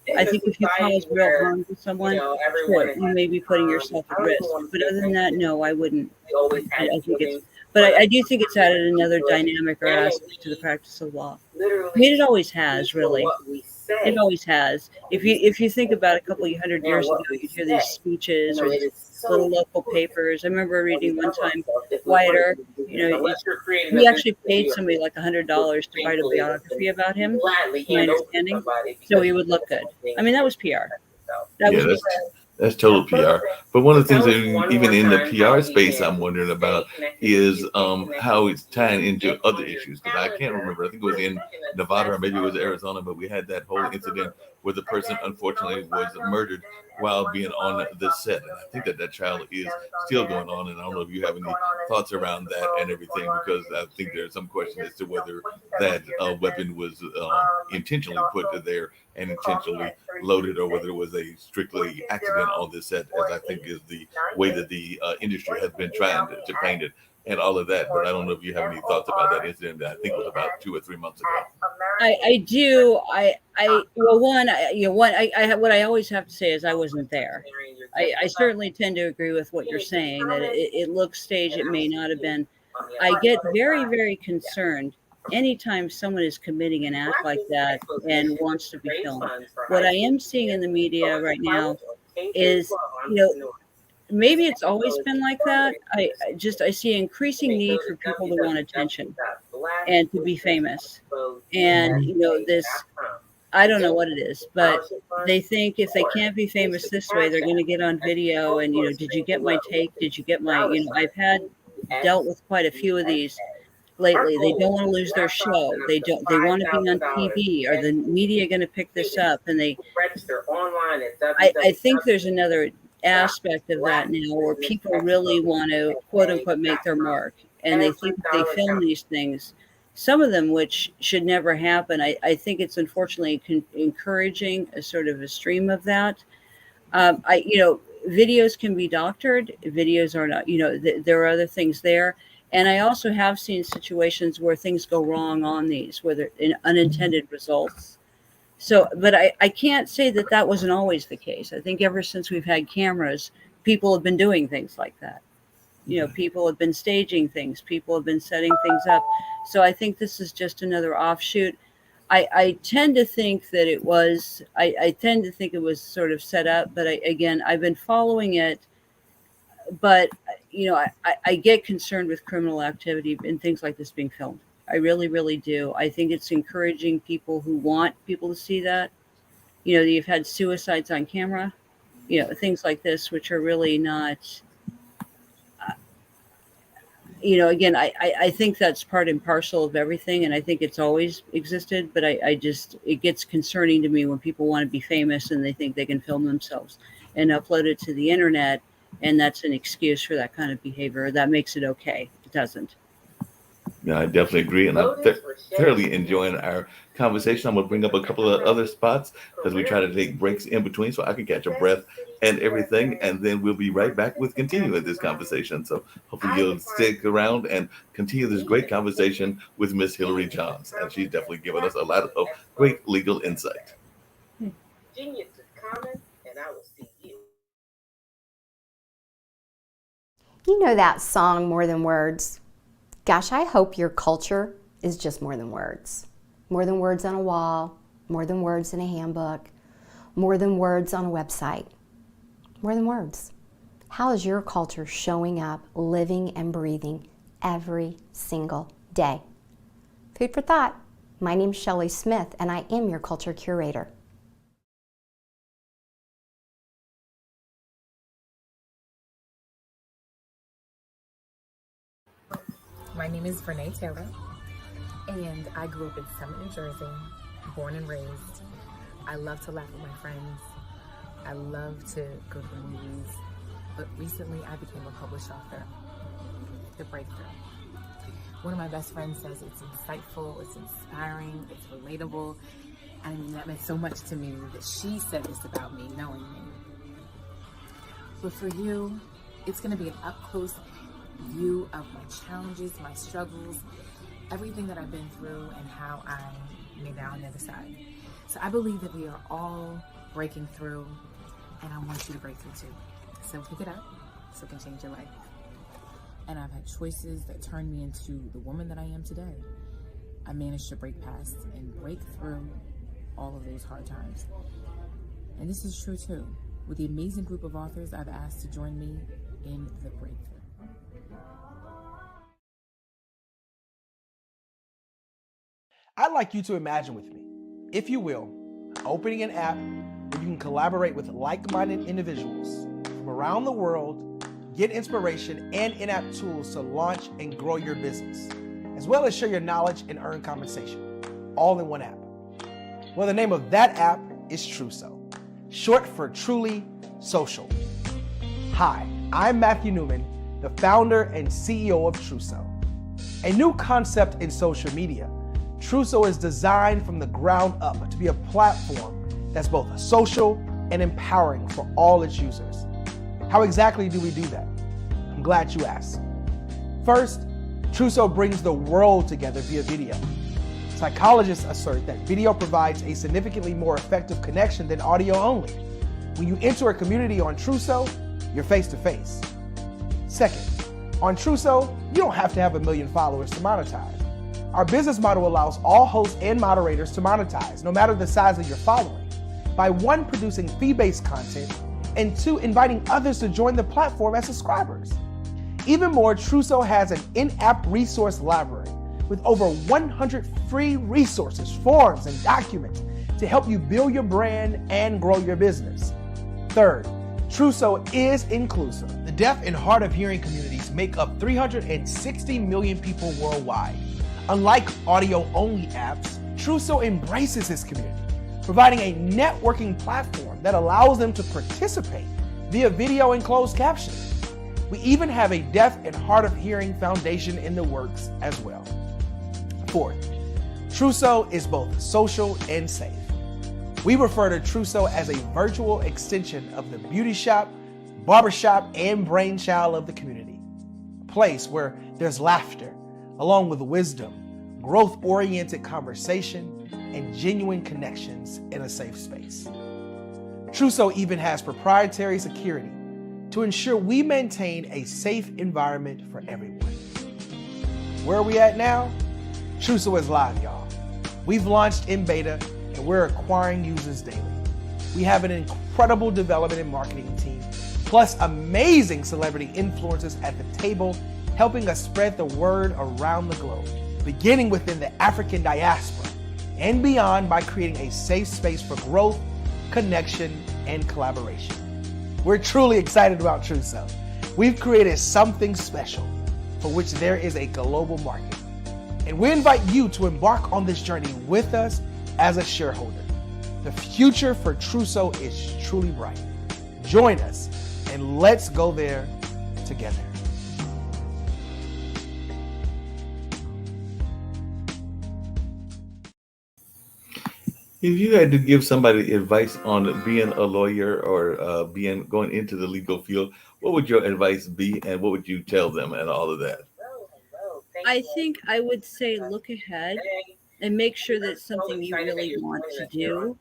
in I a think if you society cause real where, harm to someone, everyone sure, is, you may be putting yourself I at don't even risk. want to But say other than that, no, I wouldn't. we always I had think it's, feelings, but but I do think it's added another but dynamic or then aspect to the we practice of law. I literally mean, it always speak has, for really. what we It say. always has. If you think about a couple of hundred Now years ago, what we you'd hear these say, speeches or it these is so little local important papers. I remember when we reading one cover time ourselves if we Wyatt want to Earp, do business. you know, Unless you're creating a he business actually that paid you are somebody like $100 to write a painfully biography about him, gladly my hand over to understanding, somebody so because he you would know look good. something I mean, that was to PR. protect yourself. That Yeah, was research. that's total PR. But one of the things Tell that us one even more in the time how PR you space can I'm wondering stay about connected is to you, stay connected how to it's tying you, into get other on your issues. Because I can't calendar remember. I think it was for in something that's Nevada or less maybe it was Arizona, but we had that whole incident where the person unfortunately was murdered while being on the set. And I think that that trial is still going on. And I don't know if you have any thoughts around that and everything, because I think there's some question as to whether that weapon was intentionally put there and intentionally loaded, or whether it was a strictly accident on this set, as I think is the way that the industry has been trying to paint it and all of that. But I don't know if you have any thoughts about that incident that I think was about 2 or 3 months ago. I do. Well, what I always have to say is I wasn't there. I certainly tend to agree with what you're saying, that it looks staged. It may not have been. I get very, very concerned anytime someone is committing an act like that and wants to be filmed. What I am seeing in the media right now is, you know, maybe it's always been like that. I see increasing need for people to want attention and to be famous. And, you know, this, I don't know what it is, but they think if they can't be famous this way, they're going to get on video and, you know, did you get my take? Did you get my, you know, I've dealt with quite a few of these lately. They don't want to lose their show. They want to be on TV. Are the media going to pick this up? And I think there's another aspect of that now where people really want to quote unquote make their mark, and they think if they film these things, some of them which should never happen. I think it's unfortunately encouraging a sort of a stream of that. You know, videos can be doctored. Videos are not, you know, there are other things there. And I also have seen situations where things go wrong on these, where they're in unintended results. So, but I can't say that that wasn't always the case. I think ever since we've had cameras, people have been doing things like that. You know, people have been staging things. People have been setting things up. So I think this is just another offshoot. I tend to think that it was, I tend to think it was sort of set up, but again, I've been following it, but you know, I get concerned with criminal activity and things like this being filmed. I really, really do. I think it's encouraging people who want people to see that. You know, you've had suicides on camera, you know, things like this, which are really not, you know, again, I think that's part and parcel of everything. And I think it's always existed, but I just, it gets concerning to me when people want to be famous and they think they can film themselves and upload it to the internet. And that's an excuse for that kind of behavior. That makes it okay. It doesn't. Yeah, I definitely agree, and I'm thoroughly enjoying our conversation. I'm going to bring up a couple of other spots because we try to take breaks in between so I can catch a breath and everything, and then we'll be right back with continuing this conversation. So hopefully you'll stick around and continue this great conversation with Miss Hillary Johns, and she's definitely given us a lot of great legal insight. Genius is common, and I will see you. You know that song, More Than Words? Gosh, I hope your culture is just more than words. More than words on a wall, more than words in a handbook, more than words on a website. More than words. How is your culture showing up, living and breathing every single day? Food for thought. My name's Shelley Smith, and I am your culture curator. My name is Renee Taylor, and I grew up in Summit, New Jersey, born and raised. I love to laugh with my friends. I love to go to the movies, but recently I became a published author, The Breakthrough. One of my best friends says it's insightful, it's inspiring, it's relatable, I mean, that meant so much to me that she said this about me, knowing me. But for you, it's going to be an up-close view of my challenges, my struggles, everything that I've been through, and how I made it out on the other side. So I believe that we are all breaking through, and I want you to break through too. So pick it up so it can change your life. And I've had choices that turned me into the woman that I am today. I managed to break past and break through all of those hard times. And this is true too. With the amazing group of authors I've asked to join me in the breakthrough. I'd like you to imagine with me, if you will, opening an app where you can collaborate with like-minded individuals from around the world, get inspiration and in-app tools to launch and grow your business, as well as share your knowledge and earn compensation, all in one app. Well, the name of that app is Truso, short for Truly Social. Hi, I'm Matthew Newman, the founder and CEO of Truso. A new concept in social media, Truso is designed from the ground up to be a platform that's both social and empowering for all its users. How exactly do we do that? I'm glad you asked. First, Truso brings the world together via video. Psychologists assert that video provides a significantly more effective connection than audio only. When you enter a community on Truso, you're face to face. Second, on Truso, you don't have to have 1 million followers to monetize. Our business model allows all hosts and moderators to monetize, no matter the size of your following, by 1, producing fee-based content, and 2, inviting others to join the platform as subscribers. Even more, Truso has an in-app resource library with over 100 free resources, forms, and documents to help you build your brand and grow your business. Third, Truso is inclusive. The deaf and hard of hearing communities make up 360 million people worldwide. Unlike audio-only apps, Truso embraces this community, providing a networking platform that allows them to participate via video and closed captioning. We even have a deaf and hard of hearing foundation in the works as well. Fourth, Truso is both social and safe. We refer to Truso as a virtual extension of the beauty shop, barbershop, and brainchild of the community. A place where there's laughter, along with wisdom, growth-oriented conversation, and genuine connections in a safe space. Truso even has proprietary security to ensure we maintain a safe environment for everyone. Where are we at now? Truso is live, y'all. We've launched in beta, and we're acquiring users daily. We have an incredible development and marketing team, plus amazing celebrity influencers at the table, helping us spread the word around the globe, beginning within the African diaspora and beyond by creating a safe space for growth, connection, and collaboration. We're truly excited about Truso. We've created something special for which there is a global market. And we invite you to embark on this journey with us as a shareholder. The future for Truso is truly bright. Join us and let's go there together. If you had to give somebody advice on being a lawyer or going into the legal field, what would your advice be, and what would you tell them, and all of that? I think I would say look ahead and make sure that it's something you really want to do.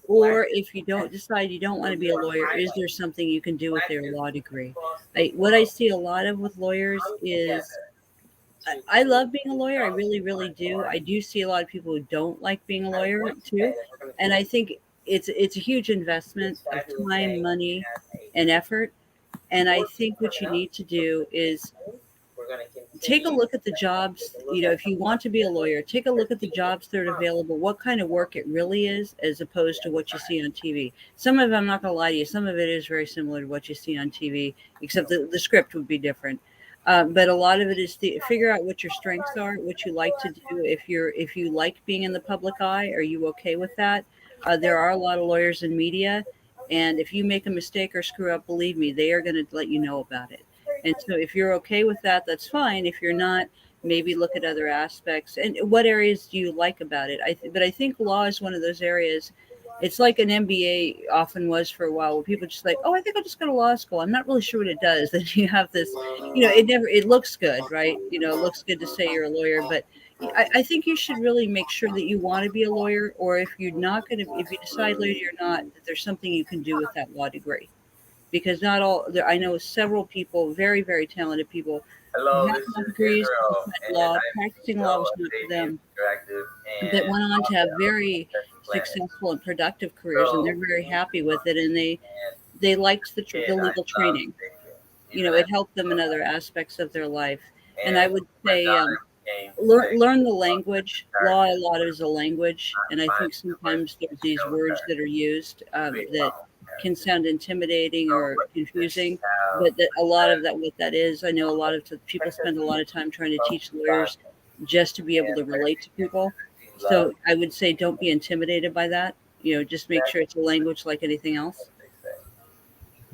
Or if you don't decide you don't want to be a lawyer, is there something you can do with their law degree? What I see a lot of with lawyers is I love being a lawyer. I really, really do. I do see a lot of people who don't like being a lawyer too. And I think it's a huge investment of time, money, and effort. And I think what you need to do is take a look at the jobs. If you want to be a lawyer, take a look at the jobs that are available, what kind of work it really is, as opposed to what you see on TV. Some of it, I'm not going to lie to you, some of it is very similar to what you see on TV, except the script would be different. But a lot of it is to figure out what your strengths are, what you like to do. If you like being in the public eye, are you okay with that? There are a lot of lawyers in media, and if you make a mistake or screw up, believe me, they are going to let you know about it. And so if you're okay with that, that's fine. If you're not, maybe look at other aspects. And what areas do you like about it? But I think law is one of those areas. It's like an MBA often was for a while, where people just like, oh, I think I'll just go to law school. I'm not really sure what it does. Then you have this, it looks good, right? It looks good to say you're a lawyer, but I think you should really make sure that you want to be a lawyer, or if you're not going to, if you decide later you're not, that there's something you can do with that law degree. Because not all, I know several people, very, very talented people, who Hello, had this law is degrees, Israel, studied and law, I'm practicing CEO law was of not for Davian them, Interactive, that and went on to have very Planet. successful and productive careers, and they're So, very happy with it, and they liked the and I legal love training. Davian. Even It after helped them in other aspects of their life. And I and would my say, daughter became learn the like language. Law character. a lot is a language, and I think sometimes there's these words that are used that can sound intimidating or confusing, but that a lot of that, what that is, I know a lot of people spend a lot of time trying to teach lawyers just to be able to relate to people. So I would say don't be intimidated by that. Just make sure it's a language like anything else.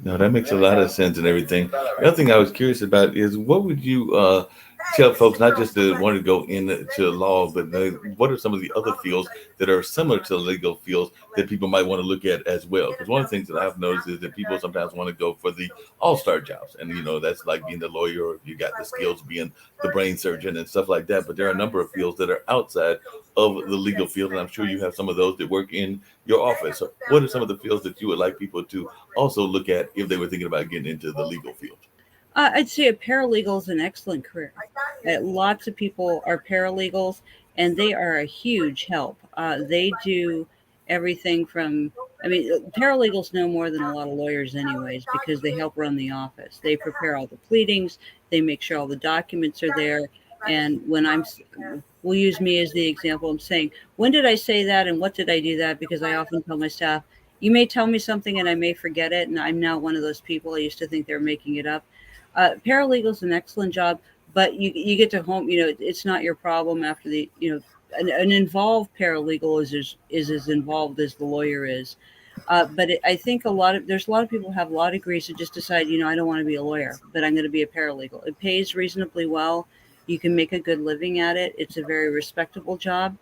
No, that makes a lot of sense and everything. The other thing I was curious about is what would you tell folks, not just to want to go into law, but what are some of the other fields that are similar to legal fields that people might want to look at as well? Because one of the things that I've noticed is that people sometimes want to go for the all-star jobs. And, that's like being the lawyer, or if you got the skills being the brain surgeon and stuff like that. But there are a number of fields that are outside of the legal field. And I'm sure you have some of those that work in your office. So what are some of the fields that you would like people to also look at if they were thinking about getting into the legal field? I'd say a paralegal is an excellent career. Lots of people are paralegals, and they are a huge help. They do everything from, I mean, paralegals know more than a lot of lawyers, anyways, because they help run the office. They prepare all the pleadings, they make sure all the documents are there. And we'll use me as the example. I'm saying, when did I say that and what did I do that? Because I often tell my staff, you may tell me something and I may forget it. And I'm now one of those people. I used to think they were making it up. Paralegal is an excellent job, but you get to home, it's not your problem after an involved paralegal is as involved as the lawyer is. But I think there's a lot of people who have law degrees who just decide, I don't want to be a lawyer, but I'm going to be a paralegal. It pays reasonably well. You can make a good living at it. It's a very respectable job.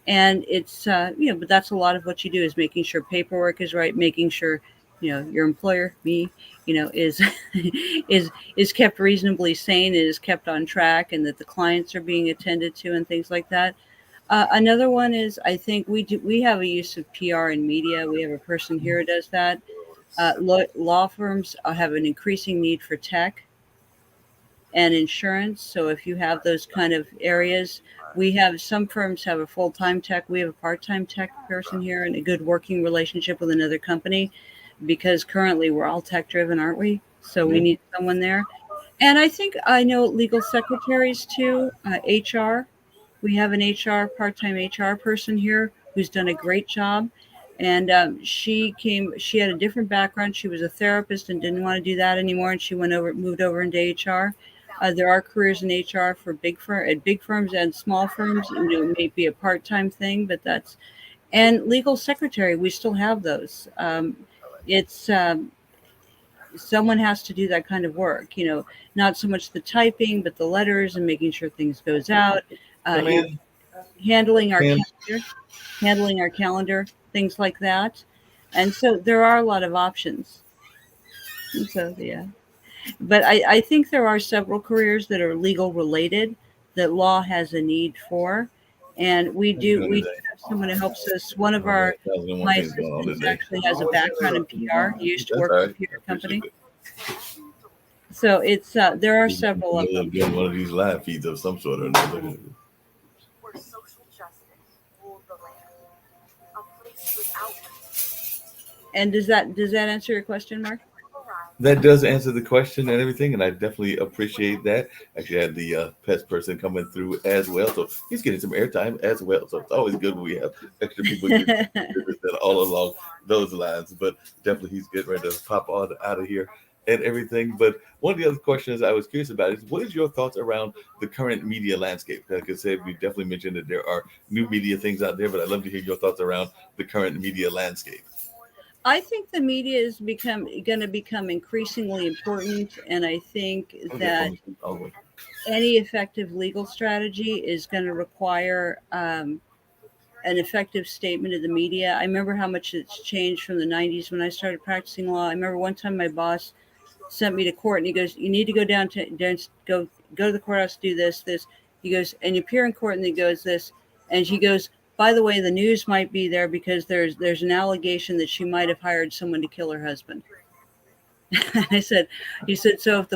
And it's, but that's a lot of what you do, is making sure paperwork is right, making sure, your employer, me, is, is kept reasonably sane, and is kept on track, and that the clients are being attended to and things like that. Another one is, I think we have a use of PR and media. We have a person here who does that. Law firms have an increasing need for tech and insurance. So if you have those kind of areas, some firms have a full-time tech. We have a part-time tech person here, and a good working relationship with another company, because currently we're all tech driven, aren't we? So we need someone there. And I know legal secretaries too, HR. We have an part-time HR person here who's done a great job. And she had a different background. She was a therapist and didn't want to do that anymore. And she moved over into HR. There are careers in HR for big firms and small firms. It may be a part-time thing, but and legal secretary, we still have those. It's someone has to do that kind of work, not so much the typing, but the letters and making sure things goes out, handling our calendar, things like that. And so there are a lot of options. And so, yeah. But I think there are several careers that are legal related that law has a need for. And we do have someone who helps us. One of my assistants actually has a background in PR. He used to work for a PR company. So it's there are several of them. Getting one of these live feeds of some sort or another. Where social justice ruled the land, a place without. And does that answer your question, Mark? That does answer the question and everything, and I definitely appreciate that. Actually, I had the pest person coming through as well, so he's getting some airtime as well. So it's always good when we have extra people that all along those lines. But definitely, he's getting ready to pop out of here and everything. But one of the other questions I was curious about is, what is your thoughts around the current media landscape? Like I said, we definitely mentioned that there are new media things out there, but I'd love to hear your thoughts around the current media landscape. I think the media is going to become increasingly important, and I think that any effective legal strategy is going to require an effective statement of the media. I remember how much it's changed from the 90s when I started practicing law. I remember one time my boss sent me to court and he goes, "You need to go go to the courthouse, do this." He goes, "And you appear in court," and he goes this. And she goes, "By the way, the news might be there because there's an allegation that she might have hired someone to kill her husband." I said, he said, "So if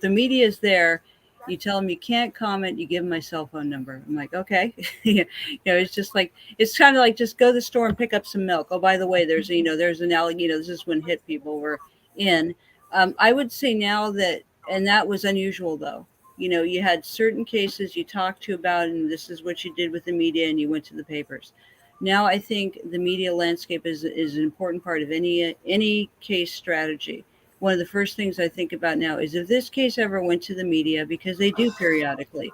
the media is there, you tell them you can't comment, you give them my cell phone number." I'm like, "Okay." It's just like, it's kind of like, just go to the store and pick up some milk. Oh, by the way, there's an allegation, this is when hit people were in. I would say now that, and that was unusual though. You had certain cases you talked to about, and this is what you did with the media, and you went to the papers. Now I think the media landscape is an important part of any case strategy. One of the first things I think about now is if this case ever went to the media, because they do periodically,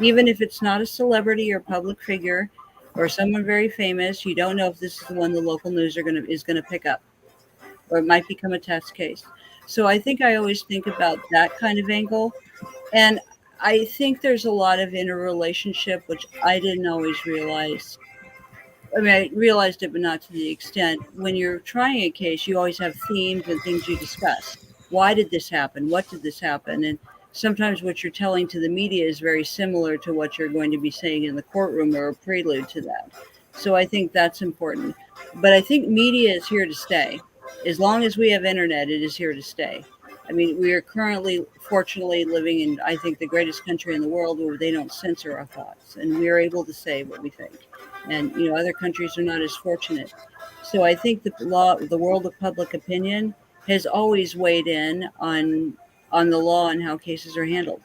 even if it's not a celebrity or public figure or someone very famous, you don't know if this is the one the local news is gonna pick up, or it might become a test case. So I think I always think about that kind of angle. And I think there's a lot of interrelationship, which I didn't always realize. I mean, I realized it, but not to the extent. When you're trying a case, you always have themes and things you discuss. Why did this happen? What did this happen? And sometimes what you're telling to the media is very similar to what you're going to be saying in the courtroom, or a prelude to that. So I think that's important. But I think media is here to stay. As long as we have internet, it is here to stay. I mean, we are currently, fortunately, living in, I think, the greatest country in the world where they don't censor our thoughts, and we are able to say what we think. And other countries are not as fortunate. So I think the world of public opinion has always weighed in on the law and how cases are handled.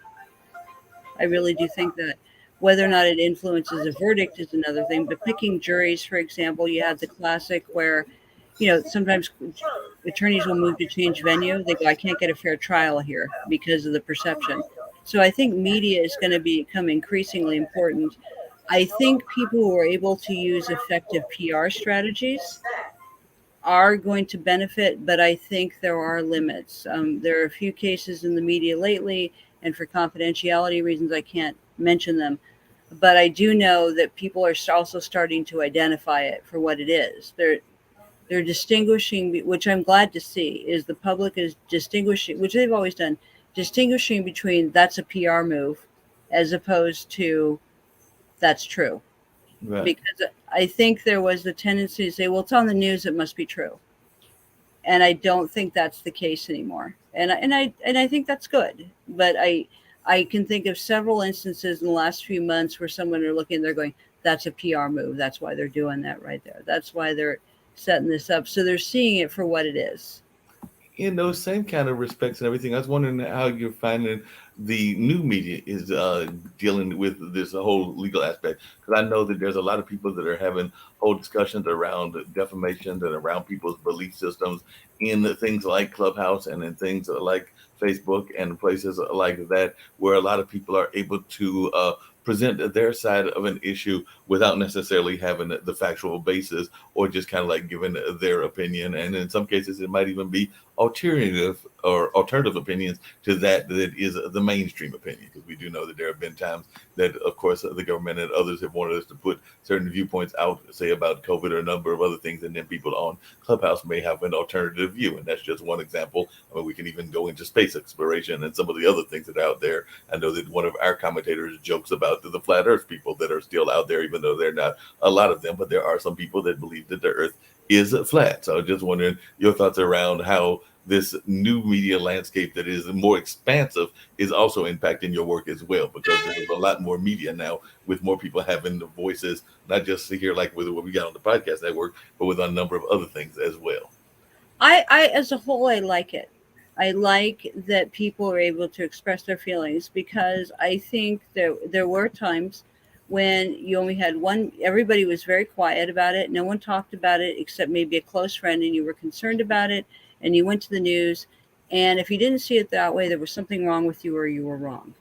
I really do think that. Whether or not it influences a verdict is another thing. But picking juries, for example, you have the classic where, sometimes attorneys will move to change venue. They go, "I can't get a fair trial here because of the perception." So I think media is going to become increasingly important. I think people who are able to use effective PR strategies are going to benefit, but I think there are limits. There are a few cases in the media lately, and for confidentiality reasons, I can't mention them. But I do know that people are also starting to identify it for what it is. They're distinguishing, which I'm glad to see, is the public is distinguishing, which they've always done, distinguishing between that's a PR move as opposed to that's true. Right. Because I think there was the tendency to say, well, it's on the news, it must be true. And I don't think that's the case anymore. And I think that's good. But I can think of several instances in the last few months where someone are looking, they're going, that's a PR move. That's why they're doing that right there. That's why they're setting this up. So they're seeing it for what it is. In those same kind of respects and everything, I was wondering how you're finding the new media is dealing with this whole legal aspect. Because I know that there's a lot of people that are having whole discussions around defamation and around people's belief systems in things like Clubhouse and in things like Facebook and places like that, where a lot of people are able to present their side of an issue without necessarily having the factual basis, or just kind of like giving their opinion. And in some cases, it might even be alternative opinions to that is the mainstream opinion. Because we do know that there have been times that, of course, the government and others have wanted us to put certain viewpoints out, say about COVID or a number of other things, and then people on Clubhouse may have an alternative view. And that's just one example. I mean, we can even go into space exploration and some of the other things that are out there. I know that one of our commentators jokes about the flat earth people that are still out there, even though they're not a lot of them, but there are some people that believe that the earth is flat. So I was just wondering your thoughts around how this new media landscape that is more expansive is also impacting your work as well, because there's a lot more media now with more people having the voices, not just here like with what we got on the podcast network, but with a number of other things as well. I as a whole, I like it. I like that people are able to express their feelings, because I think there were times when you only had one, everybody was very quiet about it. No one talked about it except maybe a close friend, and you were concerned about it and you went to the news. And if you didn't see it that way, there was something wrong with you, or you were wrong.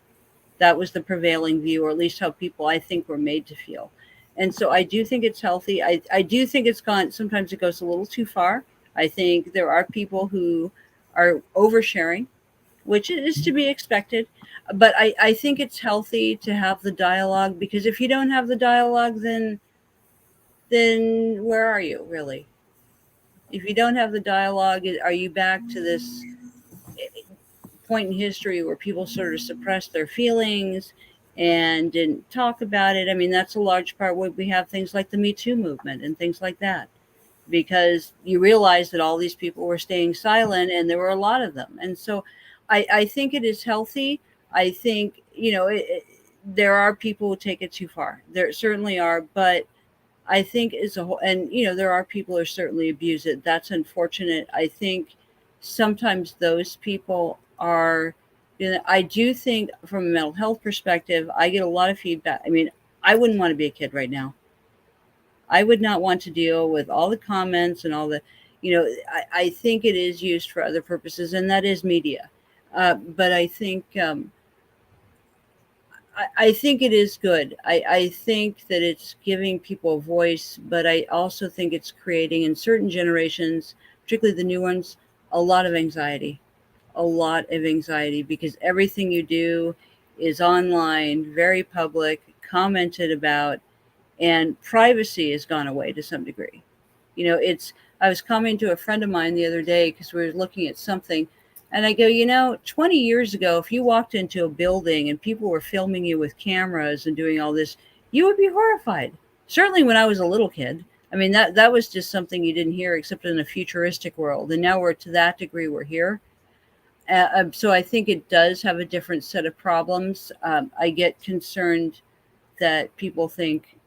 That was the prevailing view, or at least how people, I think, were made to feel. And so I do think it's healthy. I do think sometimes it goes a little too far. I think there are people who are oversharing. which is to be expected. But I think it's healthy to have the dialogue, because if you don't have the dialogue, then where are you really? If you don't have the dialogue, are you back to this point in history where people sort of suppressed their feelings and didn't talk about it? I mean, that's a large part why we have things like the Me Too movement and things like that, because you realize that all these people were staying silent, and there were a lot of them. And so I think it is healthy. I think, there are people who take it too far. There certainly are, but I think as a whole, and there are people who certainly abuse it. That's unfortunate. I think sometimes those people are, I do think from a mental health perspective, I get a lot of feedback. I mean, I wouldn't want to be a kid right now. I would not want to deal with all the comments and all the, I think it is used for other purposes, and that is media. But I think it is good. I think that it's giving people a voice, but I also think it's creating in certain generations, particularly the new ones, a lot of anxiety, because everything you do is online, very public, commented about, and privacy has gone away to some degree. It's I was commenting to a friend of mine the other day because we were looking at something, and I go, 20 years ago, if you walked into a building and people were filming you with cameras and doing all this, you would be horrified. Certainly when I was a little kid. I mean, that was just something you didn't hear except in a futuristic world. And now we're to that degree, we're here. So I think it does have a different set of problems. I get concerned that people think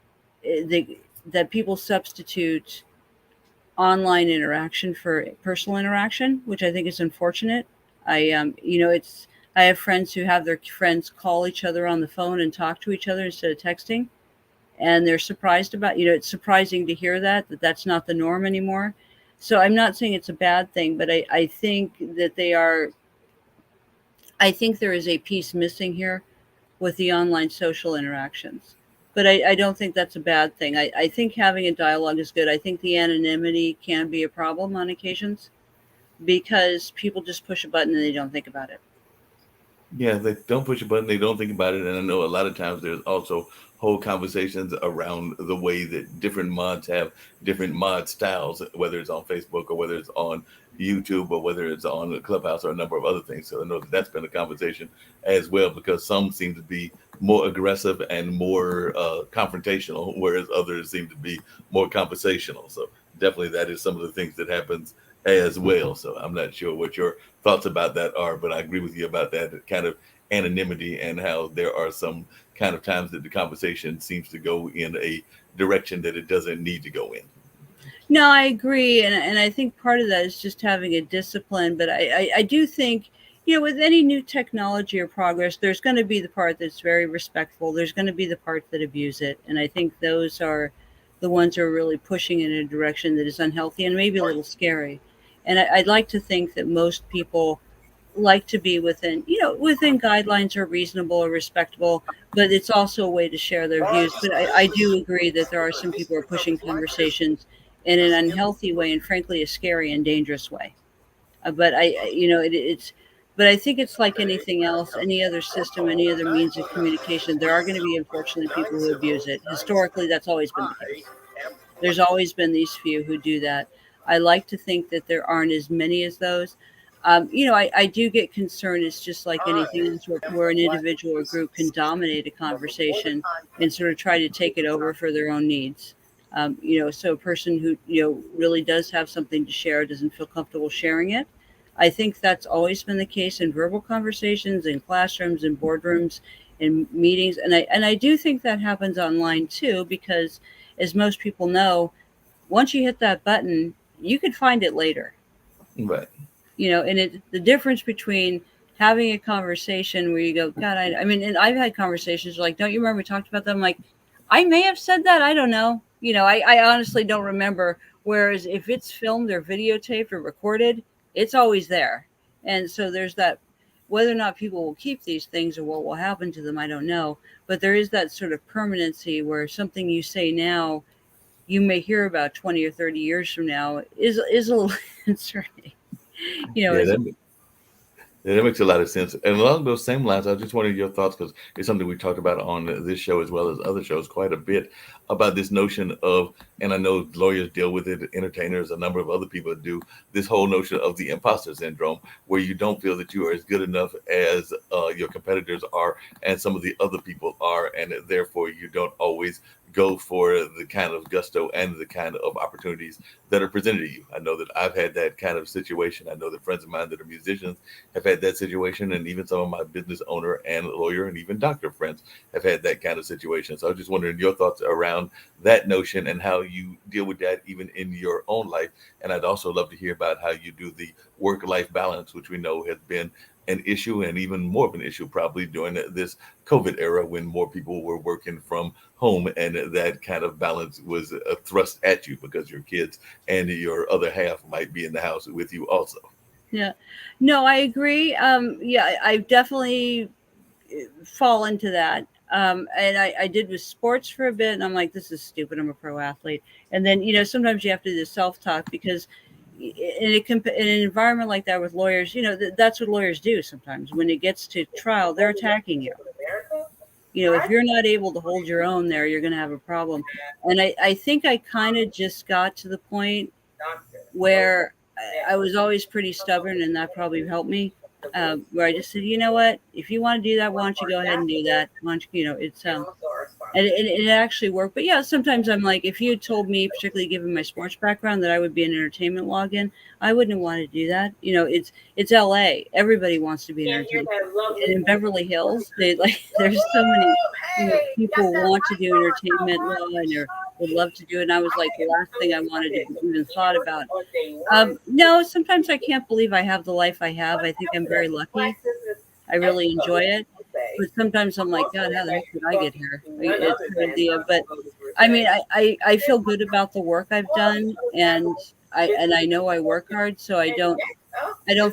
that people substitute online interaction for personal interaction, which I think is unfortunate. I have friends who have their friends call each other on the phone and talk to each other instead of texting, and they're surprised about. It's surprising to hear that that's not the norm anymore. So I'm not saying it's a bad thing, but I think that they are. I think there is a piece missing here with the online social interactions. But I don't think that's a bad thing. I think having a dialogue is good. I think the anonymity can be a problem on occasions because people just push a button and they don't think about it. Yeah, they don't push a button, they don't think about it. And I know a lot of times there's also whole conversations around the way that different mods have different mod styles, whether it's on Facebook or whether it's on YouTube or whether it's on Clubhouse or a number of other things. So I know that that's been a conversation as well, because some seem to be more aggressive and more confrontational, whereas others seem to be more conversational. So definitely that is some of the things that happens as well. So I'm not sure what your thoughts about that are, but I agree with you about that kind of anonymity and how there are some kind of times that the conversation seems to go in a direction that it doesn't need to go in. No, I agree, and I think part of that is just having a discipline. But I do think, with any new technology or progress, there's going to be the part that's very respectful. There's going to be the part that abuse it, and I think those are the ones who are really pushing in a direction that is unhealthy and maybe a little scary. And I'd like to think that most people like to be within guidelines or reasonable or respectable, but it's also a way to share their views. But I do agree that there are some people who are pushing conversations in an unhealthy way and frankly a scary and dangerous way. But but I think it's like anything else, any other system, any other means of communication. There are going to be, unfortunately, people who abuse it. Historically, that's always been the case. There's always been these few who do that. I like to think that there aren't as many as those. I do get concerned. It's just like anything else where an individual or group can dominate a conversation and sort of try to take it over for their own needs. So a person who, really does have something to share doesn't feel comfortable sharing it. I think that's always been the case in verbal conversations, in classrooms, in boardrooms, in meetings. And I do think that happens online too, because as most people know, once you hit that button, you could find it later. Right. And the difference between having a conversation where you go, God, I mean, and I've had conversations like, don't you remember we talked about that? I'm like, I may have said that. I don't know. I honestly don't remember. Whereas if it's filmed or videotaped or recorded, it's always there. And so there's that, whether or not people will keep these things or what will happen to them, I don't know. But there is that sort of permanency where something you say now, you may hear about 20 or 30 years from now is a little concerning. Yeah, Yeah, that makes a lot of sense. And along those same lines, I just wanted your thoughts because it's something we talked about on this show as well as other shows quite a bit about this notion of, and I know lawyers deal with it, entertainers, a number of other people do, this whole notion of the imposter syndrome, where you don't feel that you are as good enough as your competitors are and some of the other people are, and therefore you don't always go for the kind of gusto and the kind of opportunities that are presented to you. I know that I've had that kind of situation. I know that friends of mine that are musicians have had that situation, and even some of my business owner and lawyer and even doctor friends have had that kind of situation. So I was just wondering your thoughts around that notion and how you deal with that even in your own life. And I'd also love to hear about how you do the work-life balance, which we know has been an issue and even more of an issue probably during this COVID era when more people were working from home and that kind of balance was thrust at you because your kids and your other half might be in the house with you also. Yeah. No, I agree. Yeah, I definitely fall into that. And I did with sports for a bit, and I'm like, this is stupid. I'm a pro athlete. And then, sometimes you have to do the self-talk because in an environment like that with lawyers, that's what lawyers do sometimes. When it gets to trial, they're attacking you. If you're not able to hold your own there, you're going to have a problem. And I think I kind of just got to the point where I was always pretty stubborn, and that probably helped me. Where I just said, you know what, if you want to do that, why don't you go ahead and do that? Why don't you, it's and it actually worked. But yeah, sometimes I'm like, if you had told me, particularly given my sports background, that I would be an entertainment login, I wouldn't have wanted to do that. It's LA. Everybody wants to be an entertainment. And in Beverly Hills, there's so many people want to do entertainment law and would love to do it. And I was like, the last thing I wanted to even thought about. No, sometimes I can't believe I have the life I have. I think I'm very lucky. I really enjoy it. But sometimes I'm like, God, how the heck did I get here? It's an idea. But I mean, I feel good about the work I've done, and I know I work hard, so I don't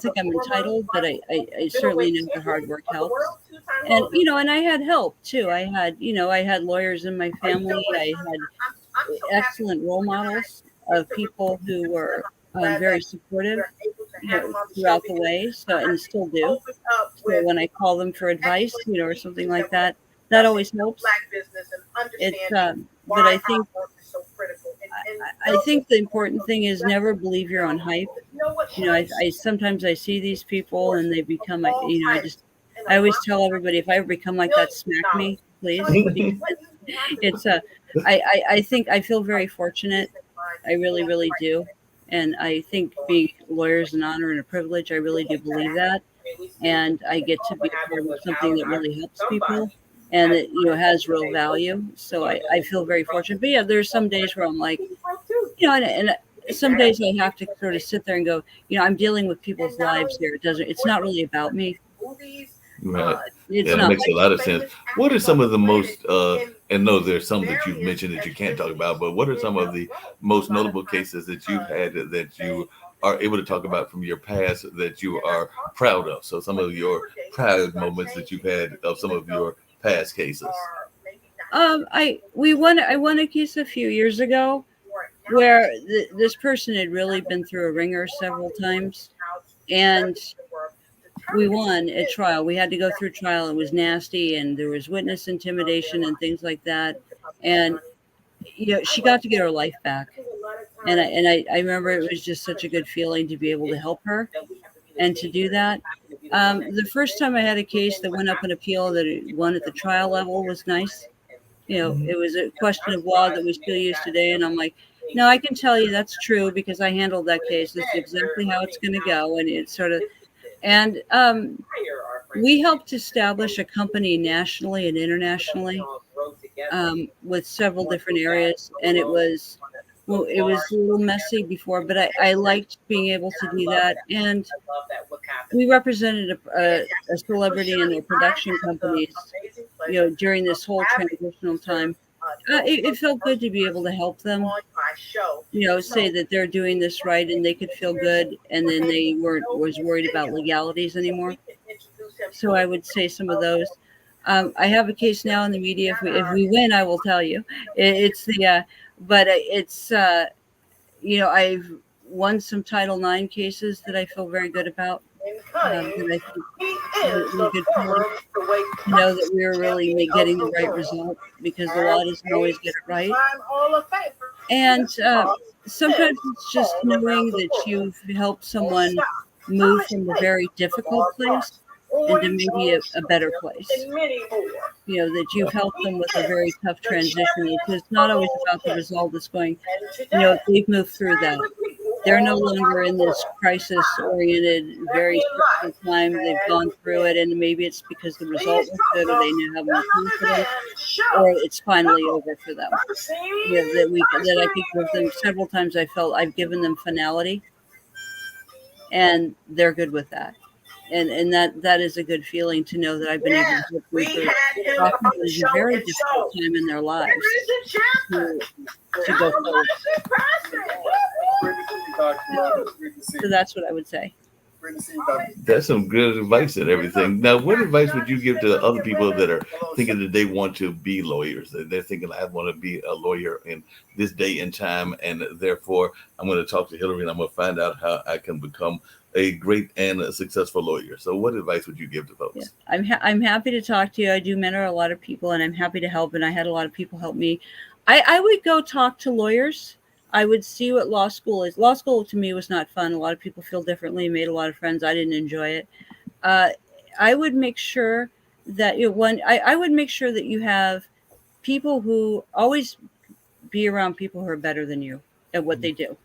think I'm entitled, but I certainly know that hard work helps. And and I had help too. I had lawyers in my family. I had excellent role models of people who were very supportive, throughout the way. So and still do. So when I call them for advice, or something like that, that always helps. It's but I think the important thing is never believe your own hype. I sometimes I see these people and they become I always tell everybody, if I ever become like that, smack me, please. It's I think I feel very fortunate. I really, really do. And I think being a lawyer is an honor and a privilege. I really do believe that. And I get to be a part of something that really helps people and it, has real value. So I feel very fortunate. But yeah, there's some days where I'm like, and some days I have to sort of sit there and go, I'm dealing with people's lives here. It's not really about me. Right. It's Yeah, that not. makes a lot of sense. What are some of the most, and no, there's some that you've mentioned that you can't talk about, but what are some of the most notable cases that you've had that you are able to talk about from your past that you are proud of? So some of your proud moments that you've had of some of your past cases. I won a case a few years ago where this person had really been through a ringer several times, and we won at trial. We had to go through trial. It was nasty, and there was witness intimidation and things like that. And she got to get her life back. And I remember it was just such a good feeling to be able to help her and to do that. The first time I had a case that went up in appeal that it won at the trial level was nice. It was a question of law that we still use today. And I'm like, no, I can tell you that's true because I handled that case. This is exactly how it's going to go. And it's sort of, and we helped establish a company nationally and internationally with several different areas. And it was a little messy before, but I liked being able to do that. And we represented a celebrity in their production companies, during this whole transitional time. It felt good to be able to help them, say that they're doing this right and they could feel good, and then they weren't was worried about legalities anymore. So I would say some of those. I have a case now in the media. If we win, I will tell you. But it's I've won some Title IX cases that I feel very good about. that I think were good feelings to know that we were really getting the right result, because the law doesn't always get it right. And sometimes it's just knowing that you've helped someone move from a very difficult place into maybe a better place. That you've helped them with a very tough transition. It's not always about the result. It's going, if they've moved through that, they're no longer in this crisis-oriented, very stressful time. They've gone through it, and maybe it's because the result was good, or they now have more confidence, or it's finally over for them. That I think with them several times, I felt I've given them finality, and they're good with that. And that is a good feeling to know that I've been able to help them through often a very difficult time in their lives to go forward. So that's what I would say. That's some good advice and everything. Now, what advice would you give to other people that are thinking that they want to be lawyers? They're thinking, I want to be a lawyer in this day and time, and therefore I'm going to talk to Hillary and I'm going to find out how I can become a great and a successful lawyer. So what advice would you give to folks? Yeah. I'm happy to talk to you. I do mentor a lot of people, and I'm happy to help, and I had a lot of people help me. I would go talk to lawyers. I would see what law school is. Law school to me was not fun. A lot of people feel differently, made a lot of friends. I didn't enjoy it. I would make sure that I would make sure that you have people who always be around people who are better than you at what they do.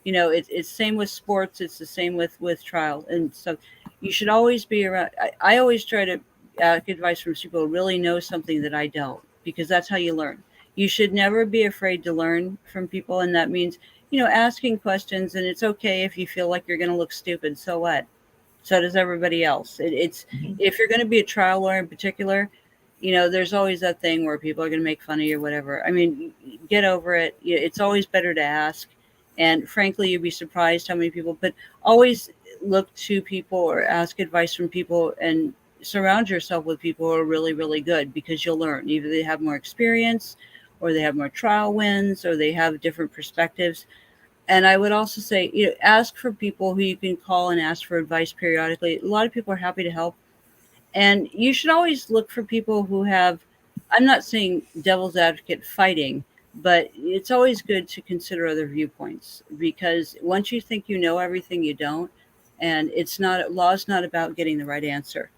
It's same with sports. It's the same with trial. And so you should always be around. I always try to ask advice from people who really know something that I don't, because that's how you learn. You should never be afraid to learn from people. And that means, asking questions. And it's okay if you feel like you're going to look stupid. So what? So does everybody else. It's if you're going to be a trial lawyer in particular, there's always that thing where people are going to make fun of you or whatever. I mean, get over it. It's always better to ask. And frankly, you'd be surprised how many people, but always look to people or ask advice from people, and surround yourself with people who are really, really good, because you'll learn. Either they have more experience, or they have more trial wins, or they have different perspectives. And I would also say, ask for people who you can call and ask for advice periodically. A lot of people are happy to help. And you should always look for people who have, I'm not saying devil's advocate fighting, but it's always good to consider other viewpoints, because once you think you know everything, you don't. And law is not about getting the right answer.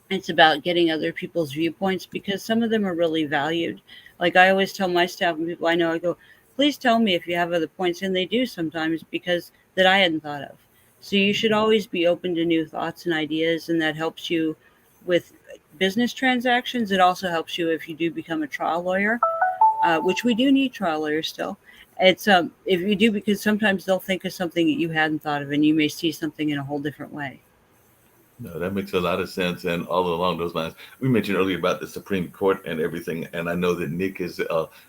It's about getting other people's viewpoints, because some of them are really valued. Like I always tell my staff and people I know, I go, please tell me if you have other points. And they do sometimes, because that I hadn't thought of. So you should always be open to new thoughts and ideas. And that helps you with business transactions. It also helps you if you do become a trial lawyer, which we do need trial lawyers still. It's if you do, because sometimes they'll think of something that you hadn't thought of, and you may see something in a whole different way. No, that makes a lot of sense. And all along those lines, we mentioned earlier about the Supreme Court and everything. And I know that Nick has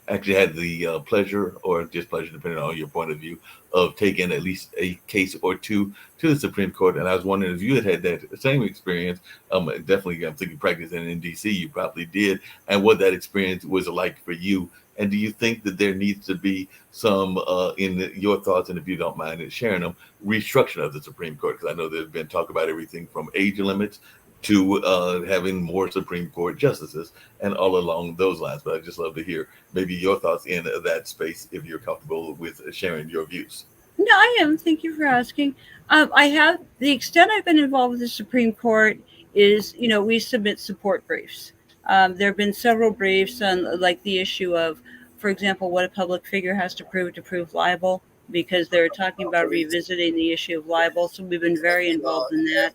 actually had the pleasure, or just pleasure, depending on your point of view, of taking at least a case or two to the Supreme Court. And I was wondering if you had that same experience. Definitely, I'm thinking practicing in D.C., you probably did. And what that experience was like for you. And do you think that there needs to be some, in your thoughts, and if you don't mind sharing them, restructuring of the Supreme Court? Because I know there's been talk about everything from age limits to having more Supreme Court justices and all along those lines. But I'd just love to hear maybe your thoughts in that space, if you're comfortable with sharing your views. No, I am. Thank you for asking. I have, the extent I've been involved with the Supreme Court is, we submit support briefs. There have been several briefs on like the issue of, for example, what a public figure has to prove liable, because they're talking about revisiting the issue of libel. So we've been very involved in that.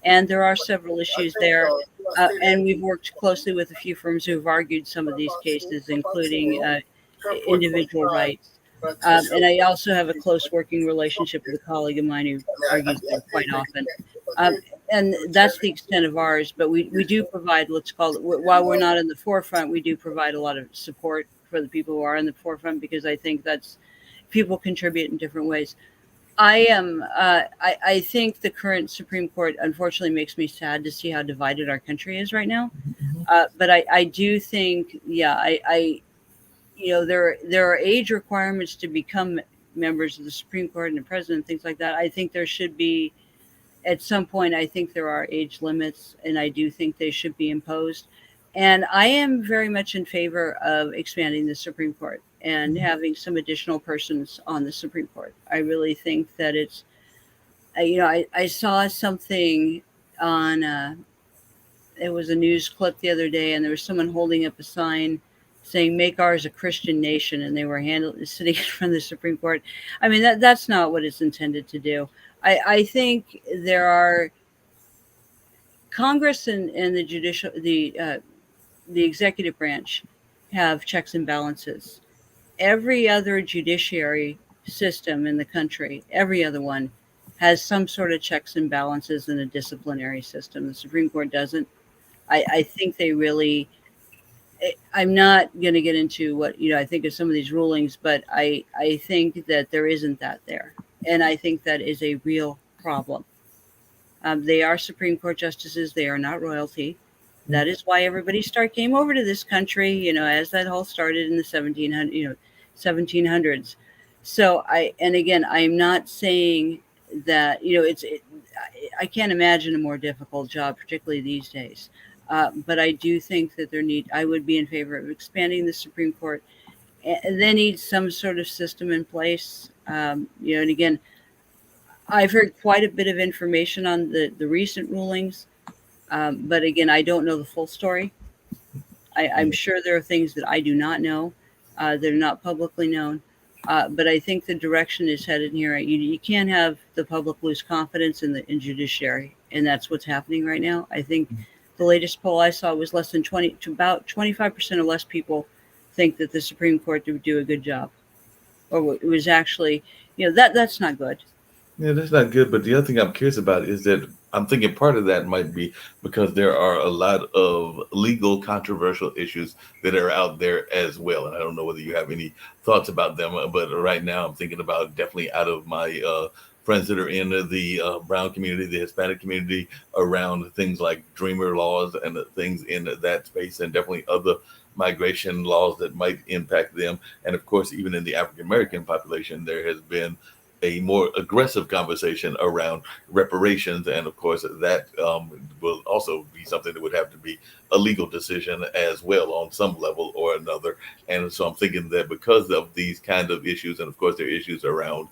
And there are several issues there. And we've worked closely with a few firms who've argued some of these cases, including individual rights. And I also have a close working relationship with a colleague of mine who argues them quite often. And that's the extent of ours, but we do provide what's called, while we're not in the forefront, we do provide a lot of support for the people who are in the forefront, because I think that's, people contribute in different ways. I think the current Supreme Court, unfortunately, makes me sad to see how divided our country is right now. But I do think, there are age requirements to become members of the Supreme Court and the president, things like that. I think there should be at some point, I think there are age limits, and I do think they should be imposed. And I am very much in favor of expanding the Supreme Court and having some additional persons on the Supreme Court. I really think that it's, I saw something on, it was a news clip the other day, and there was someone holding up a sign saying "Make ours a Christian nation," and they were sitting in front of the Supreme Court. I mean, that's not what it's intended to do. I think there are Congress and the judicial the executive branch have checks and balances. Every other judiciary system in the country, every other one, has some sort of checks and balances in a disciplinary system. The Supreme Court doesn't. I think they really. I'm not going to get into what I think of some of these rulings, but I think that there isn't that there, and I think that is a real problem. They are Supreme Court justices. They are not royalty. That is why everybody came over to this country, as that all started in the 1700s. So and again, I'm not saying that, I can't imagine a more difficult job, particularly these days. But I do think that I would be in favor of expanding the Supreme Court. And they need some sort of system in place. And again, I've heard quite a bit of information on the recent rulings. But again, I don't know the full story. I'm sure there are things that I do not know that are not publicly known. But I think the direction is headed here. You can't have the public lose confidence in judiciary, and that's what's happening right now. I think the latest poll I saw was less than 20 to about 25% or less people think that the Supreme Court would do a good job, or it was actually, that's not good. Yeah, that's not good. But the other thing I'm curious about is that I'm thinking part of that might be because there are a lot of legal controversial issues that are out there as well. And I don't know whether you have any thoughts about them, but right now I'm thinking about definitely out of my friends that are in the brown community, the Hispanic community, around things like dreamer laws and things in that space, and definitely other migration laws that might impact them. And of course, even in the African American population, there has been a more aggressive conversation around reparations. And of course, that will also be something that would have to be a legal decision as well on some level or another. And so I'm thinking that because of these kind of issues, and of course, there are issues around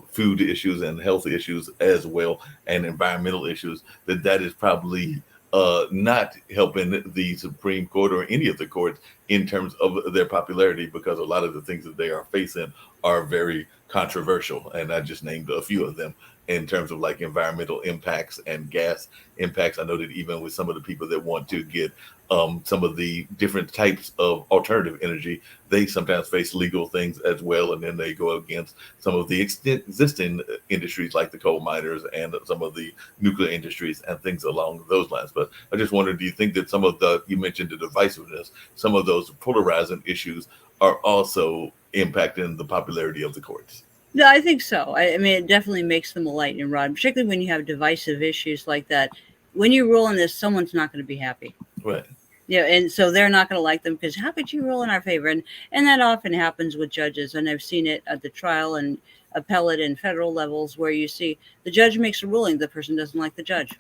food issues and health issues as well, and environmental issues, that is probably not helping the Supreme Court or any of the courts in terms of their popularity, because a lot of the things that they are facing are very controversial. And I just named a few of them in terms of like environmental impacts and gas impacts. I know that even with some of the people that want to get some of the different types of alternative energy, they sometimes face legal things as well. And then they go against some of the existing industries like the coal miners and some of the nuclear industries and things along those lines. But I just wondered, do you think that some of you mentioned the divisiveness, some of those polarizing issues are also impacting the popularity of the courts? No, I think so. I mean, it definitely makes them a lightning rod, particularly when you have divisive issues like that. When you rule on this, someone's not going to be happy. Right. Yeah, and so they're not going to like them because how could you rule in our favor? And that often happens with judges, and I've seen it at the trial and appellate and federal levels where you see the judge makes a ruling, the person doesn't like the judge.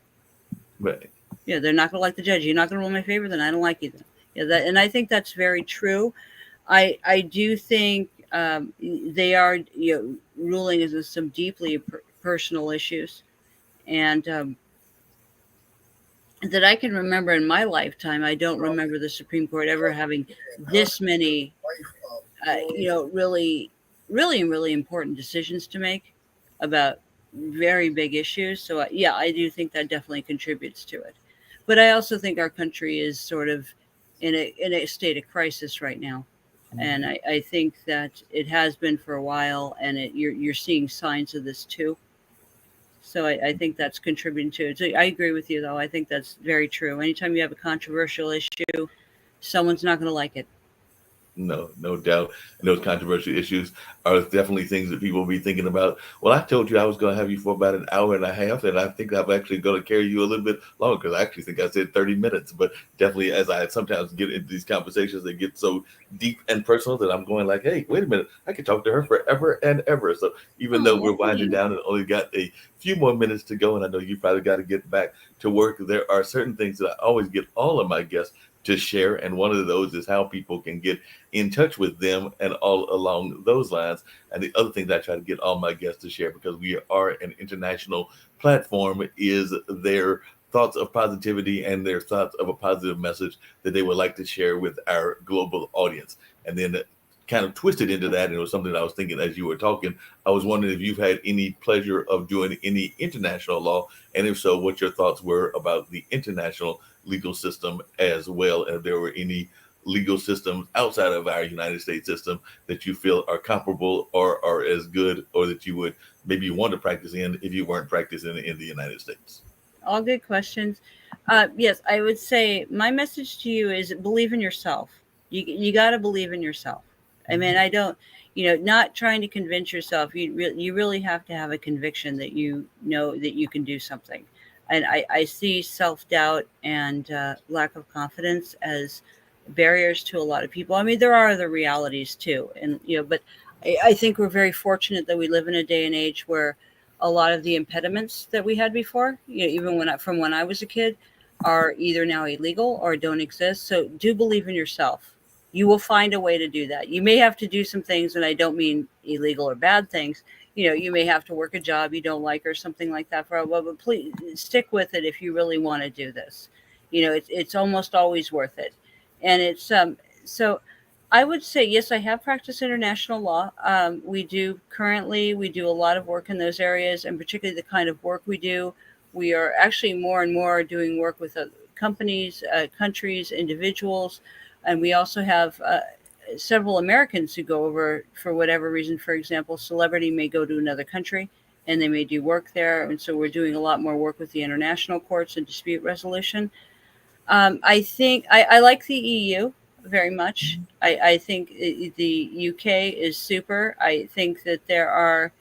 Right. Yeah, they're not going to like the judge. You're not going to rule in my favor, then I don't like you. Then. Yeah, and I think that's very true. I do think they are ruling as some deeply personal issues, and that I can remember in my lifetime. I don't remember the Supreme Court ever having this many, really, really, really important decisions to make about very big issues. So yeah, I do think that definitely contributes to it. But I also think our country is sort of in a state of crisis right now. And I think that it has been for a while, and you're seeing signs of this too. So I think that's contributing to it. So I agree with you, though. I think that's very true. Anytime you have a controversial issue, someone's not going to like it. No doubt. And those controversial issues are definitely things that people will be thinking about. Well, I told you I was going to have you for about an hour and a half, and I think I'm actually going to carry you a little bit longer because I actually think I said 30 minutes. But definitely, as I sometimes get into these conversations, they get so deep and personal that I'm going like, hey, wait a minute, I could talk to her forever and ever. So even though we're Oh, winding thanks. down and only got a few more minutes to go, and I know you probably got to get back to work, there are certain things that I always get all of my guests to share. And one of those is how people can get in touch with them and all along those lines. And the other thing that I try to get all my guests to share, because we are an international platform, is their thoughts of positivity and their thoughts of a positive message that they would like to share with our global audience. And then kind of twisted into that, and it was something I was thinking as you were talking. I was wondering if you've had any pleasure of doing any international law, and if so, what your thoughts were about the international legal system as well, and if there were any legal systems outside of our United States system that you feel are comparable or are as good, or that you would maybe want to practice in if you weren't practicing in the United States. All good questions. Yes, I would say my message to you is believe in yourself. You got to believe in yourself. I mean, I don't, not trying to convince yourself. You really have to have a conviction that you know that you can do something. And I see self doubt and lack of confidence as barriers to a lot of people. I mean, there are other realities too, and but I think we're very fortunate that we live in a day and age where a lot of the impediments that we had before, even from when I was a kid, are either now illegal or don't exist. So do believe in yourself. You will find a way to do that. You may have to do some things, and I don't mean illegal or bad things. You may have to work a job you don't like or something like that for a while, but please stick with it if you really want to do this. It's almost always worth it. And it's so I would say yes, I have practiced international law. We do a lot of work in those areas, and particularly the kind of work we do. We are actually more and more doing work with companies, countries, individuals, and we also have several Americans who go over for whatever reason. For example, celebrity may go to another country and they may do work there, and so we're doing a lot more work with the international courts and dispute resolution. I think I like the EU very much. I think the UK is super. I think that there are,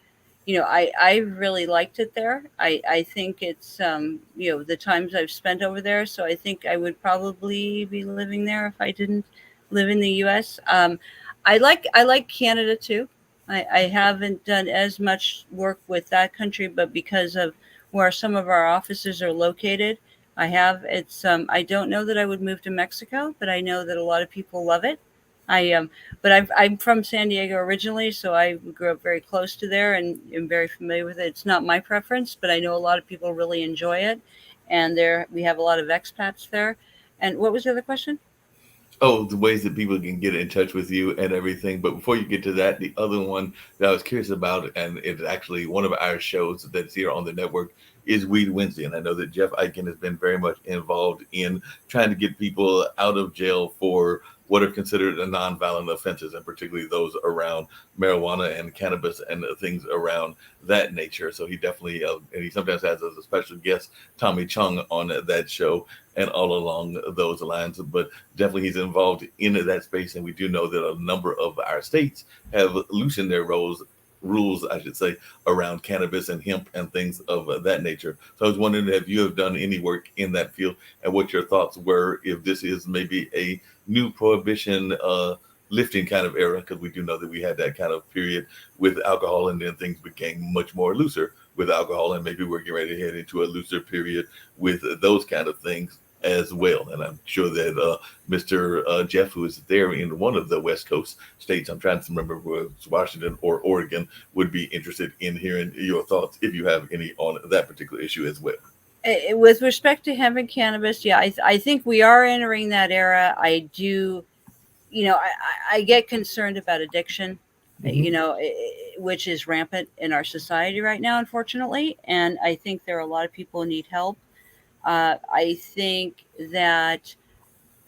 I really liked it there. I think it's, the times I've spent over there. So I think I would probably be living there if I didn't live in the US. I like Canada too. I haven't done as much work with that country, but because of where some of our offices are located, I have. I don't know that I would move to Mexico, but I know that a lot of people love it. But I'm from San Diego originally, so I grew up very close to there and am very familiar with it. It's not my preference, but I know a lot of people really enjoy it, and there we have a lot of expats there. And what was the other question? Oh, the ways that people can get in touch with you and everything. But before you get to that, the other one that I was curious about, and it's actually one of our shows that's here on the network, is Weed Wednesday. And I know that Jeff Eichen has been very much involved in trying to get people out of jail for what are considered a nonviolent offenses, and particularly those around marijuana and cannabis and things around that nature. So he definitely, and he sometimes has as a special guest Tommy Chung on that show and all along those lines. But definitely he's involved in that space, and we do know that a number of our states have loosened their rules, I should say, around cannabis and hemp and things of that nature. So I was wondering if you have done any work in that field and what your thoughts were, if this is maybe a new prohibition lifting kind of era, because we do know that we had that kind of period with alcohol, and then things became much more looser with alcohol, and maybe we're getting ready to head into a looser period with those kind of things as well. And I'm sure that Mr. Jeff, who is there in one of the West Coast states, I'm trying to remember whether it's Washington or Oregon, would be interested in hearing your thoughts, if you have any, on that particular issue as well. With respect to hemp and cannabis, yeah, I think we are entering that era. I do, I get concerned about addiction, which is rampant in our society right now, unfortunately. And I think there are a lot of people who need help. I think that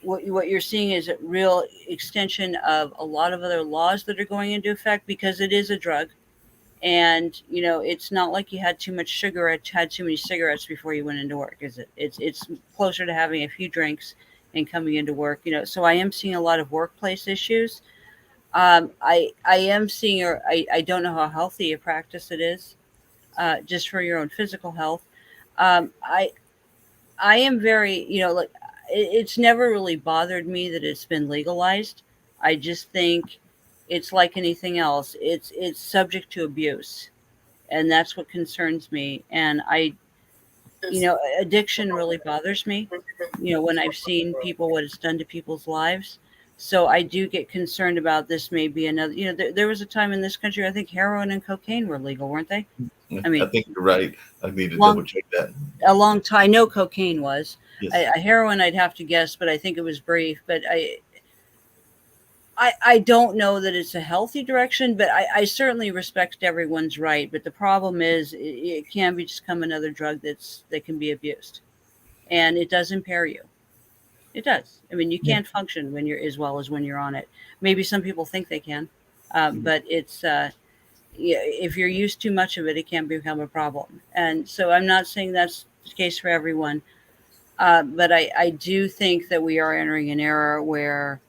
what you're seeing is a real extension of a lot of other laws that are going into effect because it is a drug. And it's not like you had too much sugar, had too many cigarettes before you went into work, is it? It's closer to having a few drinks and coming into work. So I am seeing a lot of workplace issues. I am seeing, or I don't know how healthy a practice it is, just for your own physical health. I am very, like it's never really bothered me that it's been legalized. I just think it's like anything else. It's subject to abuse, and that's what concerns me. And addiction really bothers me. When I've seen people, what it's done to people's lives. So I do get concerned about this. Maybe another. There was a time in this country, I think heroin and cocaine were legal, weren't they? I I mean, think you're right. I need to double long check that. a long time. I know cocaine was. Yes. A heroin, I'd have to guess, but I think it was brief. But I don't know that it's a healthy direction, but I certainly respect everyone's right. But the problem is, it can become another drug that can be abused, and it does impair you. It does. I mean, you Yeah. can't function when you're as well as when you're on it. Maybe some people think they can, but it's yeah, if you're used too much of it, it can become a problem. And so I'm not saying that's the case for everyone, but I do think that we are entering an era where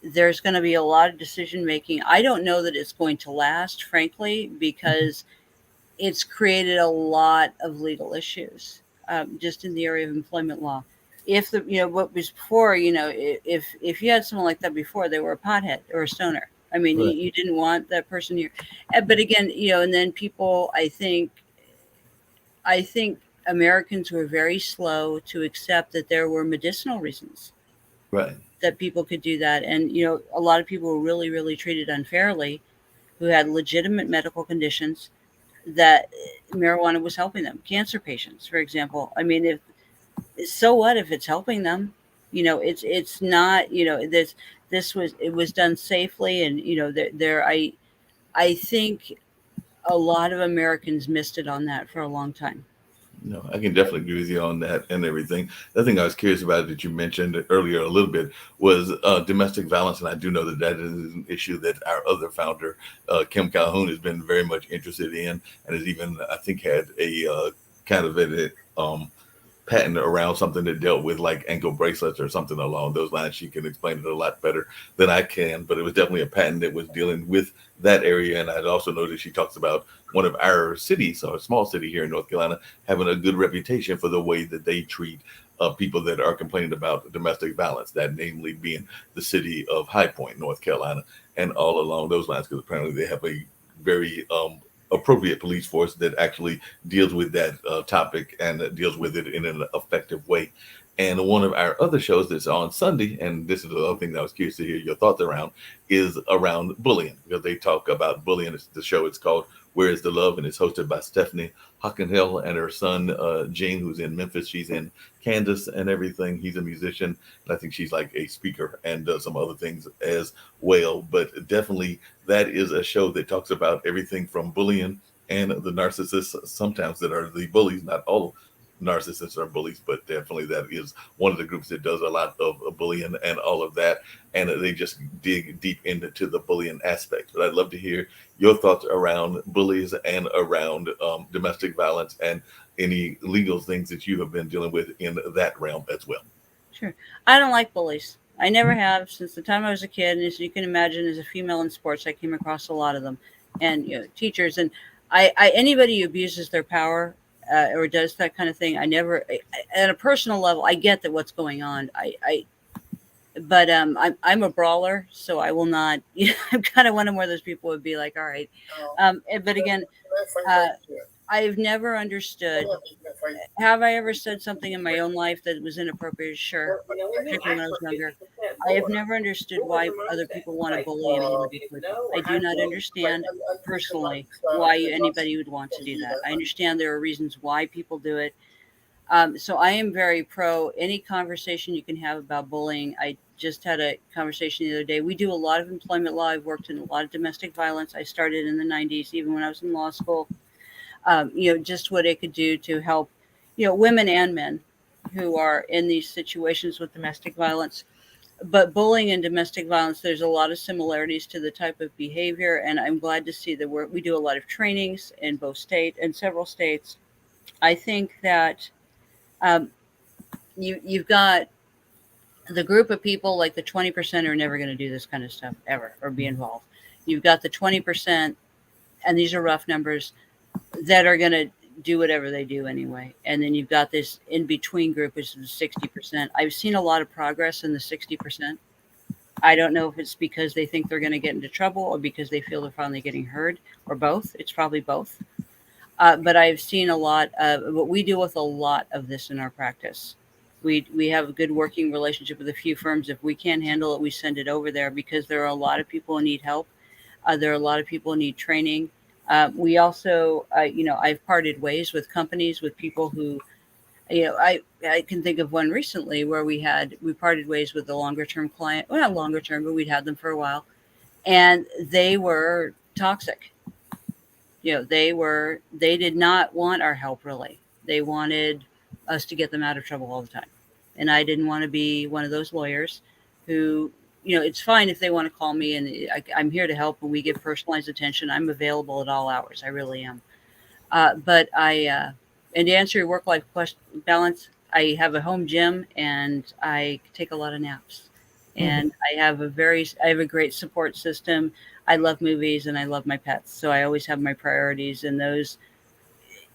there's going to be a lot of decision making. I don't know that it's going to last, frankly, because it's created a lot of legal issues, just in the area of employment law. If what was before, if you had someone like that before, they were a pothead or a stoner. I mean, Right. you didn't want that person here. But again, and then people, I think Americans were very slow to accept that there were medicinal reasons Right. that people could do that. And, a lot of people were really, really treated unfairly who had legitimate medical conditions that marijuana was helping them. Cancer patients, for example. I mean, so what if it's helping them? It's not, it was done safely. And, I think a lot of Americans missed it on that for a long time. No, I can definitely agree with you on that and everything. The thing I was curious about that you mentioned earlier a little bit was domestic violence, and I do know that that is an issue that our other founder, Kim Calhoun, has been very much interested in, and has even, I think, had a kind of patent around something that dealt with like ankle bracelets or something along those lines. She can explain it a lot better than I can, but it was definitely a patent that was dealing with that area. And I'd also noticed she talks about one of our cities, or a small city here in North Carolina, having a good reputation for the way that they treat people that are complaining about domestic violence, that namely being the city of High Point, North Carolina, and all along those lines, because apparently they have a very appropriate police force that actually deals with that topic and deals with it in an effective way. And one of our other shows that's on Sunday, and this is the other thing that I was curious to hear your thoughts around, is around bullying, because they talk about bullying. It's the show, it's called Where is the Love? And it's hosted by Stephanie Hockenhill and her son, Jane, who's in Memphis. She's in Kansas and everything. He's a musician. And I think she's like a speaker and does some other things as well. But definitely that is a show that talks about everything from bullying and the narcissists sometimes that are the bullies. Not all narcissists are bullies, but definitely that is one of the groups that does a lot of bullying and all of that. And they just dig deep into the bullying aspect. But I'd love to hear your thoughts around bullies and around domestic violence and any legal things that you have been dealing with in that realm as well. Sure. I don't like bullies. I never have since the time I was a kid. And as you can imagine, as a female in sports, I came across a lot of them, and teachers. And anybody who abuses their power or does that kind of thing, I never. At a personal level, I get that what's going on. But I'm a brawler, so I will not. I'm kind of one of those people would be like, all right. But again, I've never understood. Have I ever said something in my own life that was inappropriate? Sure, particularly when I was younger. I have never understood why other people want to bully anybody. I do not understand personally why anybody would want to do that. I understand there are reasons why people do it. So I am very pro any conversation you can have about bullying. I just had a conversation the other day. We do a lot of employment law. I've worked in a lot of domestic violence. I started in the 90s, even when I was in law school. Just what it could do to help, women and men who are in these situations with domestic violence. But bullying and domestic violence, there's a lot of similarities to the type of behavior. And I'm glad to see that we do a lot of trainings in both several states. I think that you've got The group of people, like the 20%, are never going to do this kind of stuff ever or be involved. You've got the 20%, and these are rough numbers, that are going to do whatever they do anyway. And then you've got this in between group, which is the 60%. I've seen a lot of progress in the 60%. I don't know if it's because they think they're going to get into trouble or because they feel they're finally getting heard, or both. It's probably both. But I've seen a lot of what we deal with, a lot of this in our practice. We have a good working relationship with a few firms. If we can't handle it, we send it over there because there are a lot of people who need help. There are a lot of people who need training. We also, I've parted ways with companies, with people who, I can think of one recently where we parted ways with a longer term client. Well, not longer term, but we'd had them for a while, and they were toxic. They did not want our help really. They wanted us to get them out of trouble all the time. And I didn't want to be one of those lawyers who, it's fine if they want to call me, and I'm here to help, and we give personalized attention. I'm available at all hours. I really am. And to answer your work-life balance, I have a home gym and I take a lot of naps. And I have a great support system. I love movies and I love my pets. So I always have my priorities, and those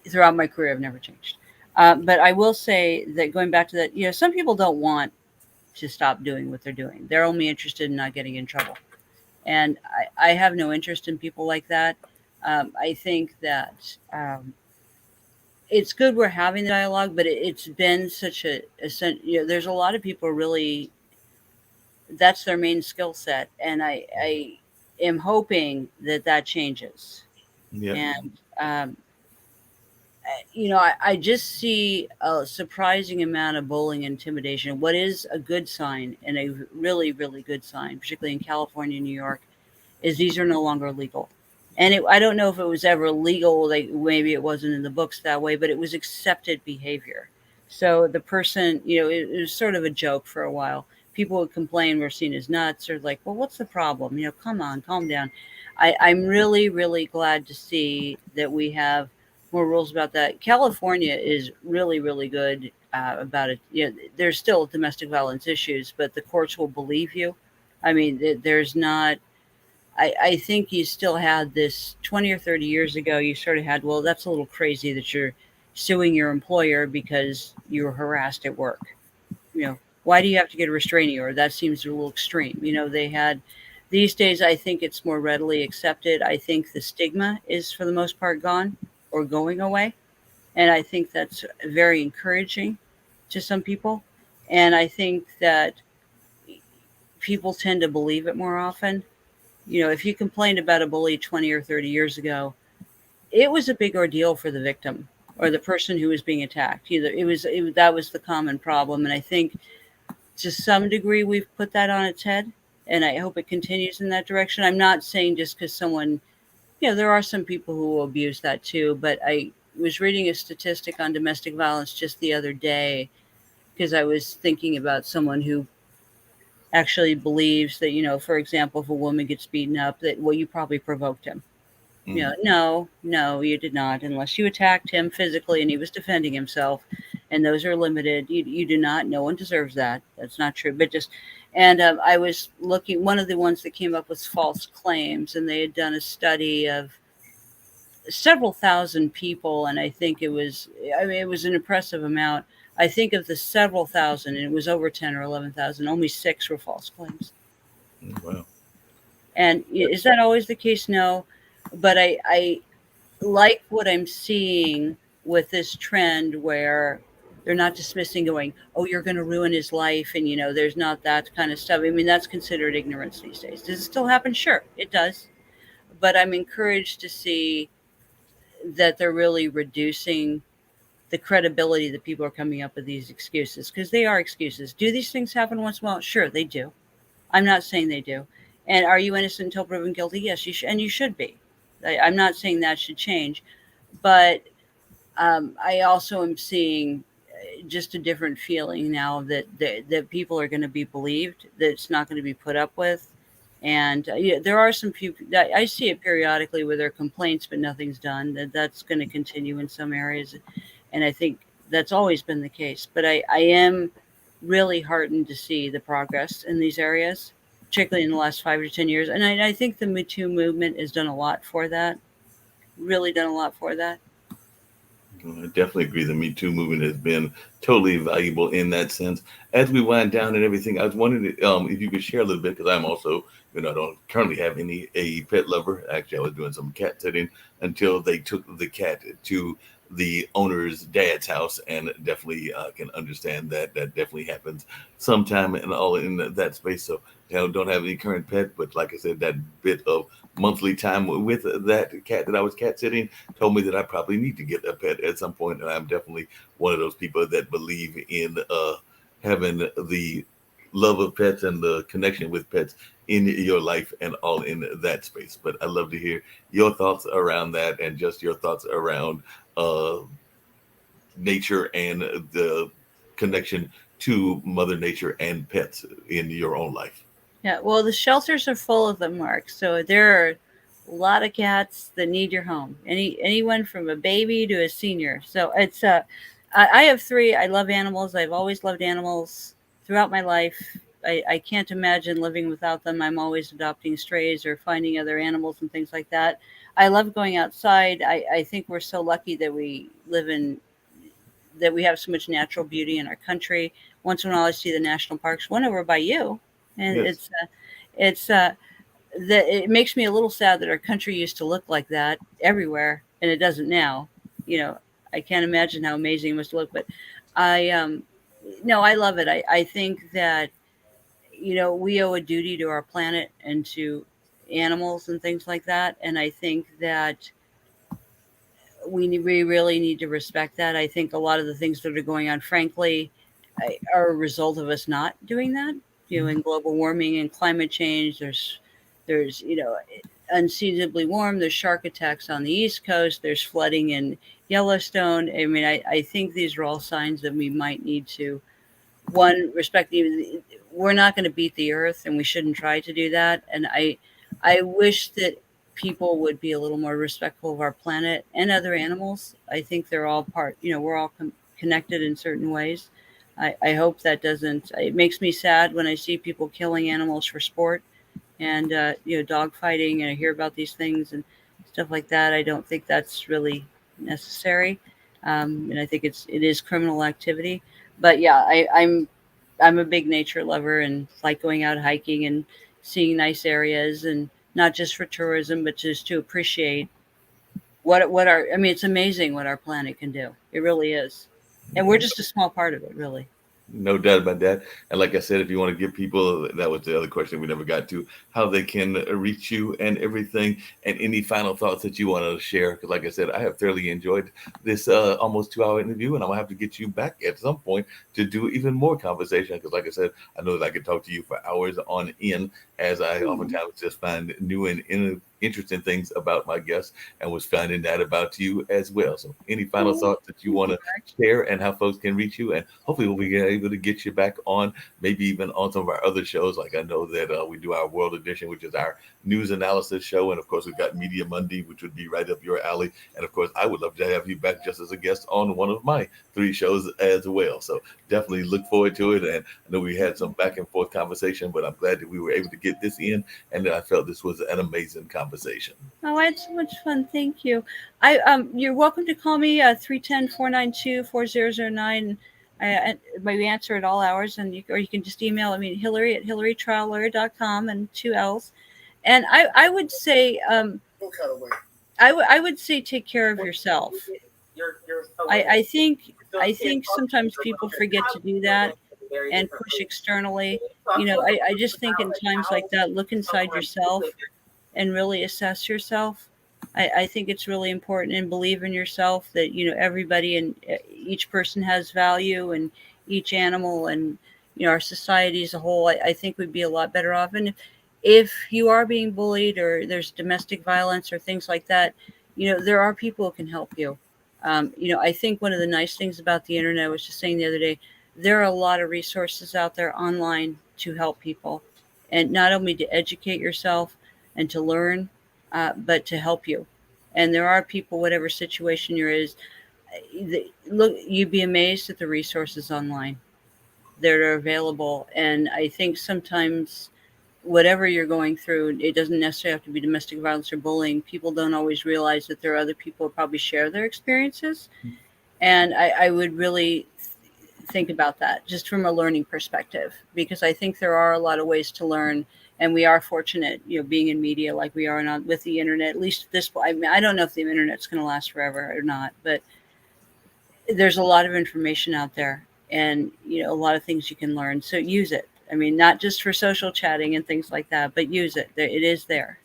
throughout my career have never changed. But I will say that, going back to that, some people don't want to stop doing what they're doing. They're only interested in not getting in trouble. And I have no interest in people like that. I think that it's good we're having the dialogue, but it's been such there's a lot of people really, that's their main skill set. And I am hoping that changes. Yeah. And, I just see a surprising amount of bullying and intimidation. What is a good sign, and a really, really good sign, particularly in California, New York, is these are no longer legal. And I don't know if it was ever legal, like maybe it wasn't in the books that way, but it was accepted behavior. So the person, it was sort of a joke for a while. People would complain we're seen as nuts, or like, well, what's the problem? Come on, calm down. I'm really, really glad to see that we have more rules about that. California is really, really good about it. There's still domestic violence issues, but the courts will believe you. I mean, there's not. I think you still had this 20 or 30 years ago. You sort of had, well, that's a little crazy that you're suing your employer because you were harassed at work. Why do you have to get a restraining order? That seems a little extreme. These days, I think it's more readily accepted. I think the stigma is, for the most part, gone or going away. And I think that's very encouraging to some people. And I think that people tend to believe it more often. If you complained about a bully 20 or 30 years ago, it was a big ordeal for the victim or the person who was being attacked. That was the common problem. And I think to some degree we've put that on its head, and I hope it continues in that direction. I'm not saying just because someone, there are some people who will abuse that too, but I was reading a statistic on domestic violence just the other day because I was thinking about someone who actually believes that, for example, if a woman gets beaten up, that, well, you probably provoked him. No, you did not, unless you attacked him physically and he was defending himself. And those are limited. You do not. No one deserves that. That's not true. But I was looking. One of the ones that came up was false claims, and they had done a study of several thousand people, and I think it was an impressive amount. I think of the several thousand, and it was over 10 or 11,000. Only 6 were false claims. Wow. And is that always the case? No. But I like what I'm seeing with this trend where they're not dismissing, going, oh, you're going to ruin his life. And, there's not that kind of stuff. I mean, that's considered ignorance these days. Does it still happen? Sure, it does. But I'm encouraged to see that they're really reducing the credibility that people are coming up with these excuses, because they are excuses. Do these things happen once in a while? Sure, they do. I'm not saying they do. And are you innocent until proven guilty? Yes, you should, and you should be. I'm not saying that should change, but I also am seeing just a different feeling now that people are going to be believed, that it's not going to be put up with. And there are some people that I see it periodically where there are complaints, but nothing's done. That's going to continue in some areas. And I think that's always been the case. But I am really heartened to see the progress in these areas, particularly in the last 5 to 10 years. And I think the Me Too movement has done a lot for that. Really done a lot for that. I definitely agree. The Me Too movement has been totally valuable in that sense. As we wind down and everything, I was wondering if you could share a little bit because I'm also, I don't currently have any a pet lover. Actually, I was doing some cat sitting until they took the cat to the owner's dad's house, and definitely can understand that that definitely happens sometime and all in that space. So, don't have any current pet, but like I said, that bit of monthly time with that cat that I was cat sitting told me that I probably need to get a pet at some point, and I'm definitely one of those people that believe in having the love of pets and the connection with pets in your life and all in that space. But I love to hear your thoughts around that and just your thoughts around uh, nature and the connection to Mother Nature and pets in your own life. Yeah, well, the shelters are full of them, Mark. So there are a lot of cats that need your home. Anyone from a baby to a senior. So it's I have three. I love animals. I've always loved animals throughout my life. I can't imagine living without them. I'm always adopting strays or finding other animals and things like that. I love going outside. I think we're so lucky that we live in that we have so much natural beauty in our country. Once in a while, I see the national parks. One over by you, and Yes. it's that it makes me a little sad that our country used to look like that everywhere, and it doesn't now. You know, I can't imagine how amazing it must look, but I no, I love it. I think that we owe a duty to our planet and to animals and things like that, and I think that we really need to respect that. I think a lot of the things that are going on, frankly, are a result of us not doing that. In global warming and climate change, there's unseasonably warm. There's shark attacks on the East Coast. There's flooding in Yellowstone. I mean, I think these are all signs that we might need to one respect we're not going to beat the earth and we shouldn't try to do that, and I wish that people would be a little more respectful of our planet and other animals. I think they're all we're all connected in certain ways. I hope that doesn't it makes me sad when I see people killing animals for sport and dog fighting, and I hear about these things and stuff like that. I don't think that's really necessary, and I think it is criminal activity. But yeah, I'm a big nature lover and like going out hiking and seeing nice areas, and not just for tourism, but just to appreciate what our I mean, it's amazing what our planet can do. It really is, and we're just a small part of it, really. No doubt about that. And like I said, if you want to give people, that was the other question we never got to, how they can reach you and everything, and any final thoughts that you want to share. Because like I said, I have thoroughly enjoyed this almost 2 hour interview, and I'm gonna have to get you back at some point to do even more conversation. Because like I said, I know that I could talk to you for hours on end, as I oftentimes just find new and interesting things about my guests, and was finding that about you as well. So any final thoughts that you want to share and how folks can reach you, and hopefully we'll be able to get you back on, maybe even on some of our other shows. Like I know that we do our World Edition, which is our news analysis show, and of course we've got Media Monday, which would be right up your alley. And of course I would love to have you back just as a guest on one of my 3 shows as well. So definitely look forward to it. And I know we had some back and forth conversation, but I'm glad that we were able to get this in, and that I felt this was an amazing conversation. Oh, I had so much fun. Thank you. You're welcome to call me 310-492-4009. We answer at all hours, and or you can just email me, Hillary at hillarytriallawyer.com, and 2 L's. And I would say I would say take care of yourself. I think sometimes people forget to do that and push externally. I just think in times like that, look inside yourself and really assess yourself. I think it's really important, and believe in yourself that everybody and each person has value, and each animal, and our society as a whole. I think we'd be a lot better off. And if you are being bullied or there's domestic violence or things like that, there are people who can help you. I think one of the nice things about the internet, I was just saying the other day, there are a lot of resources out there online to help people, and not only to educate yourself and to learn, but to help you. And there are people, whatever situation you're in, look, you'd be amazed at the resources online. that are available. And I think sometimes whatever you're going through, it doesn't necessarily have to be domestic violence or bullying. People don't always realize that there are other people who probably share their experiences. And I would really think about that just from a learning perspective, because I think there are a lot of ways to learn. And we are fortunate, being in media like we are now with the internet, at least at this point. I mean, I don't know if the internet's going to last forever or not, but there's a lot of information out there, and a lot of things you can learn. So use it. I mean, not just for social chatting and things like that, but use it. It is there.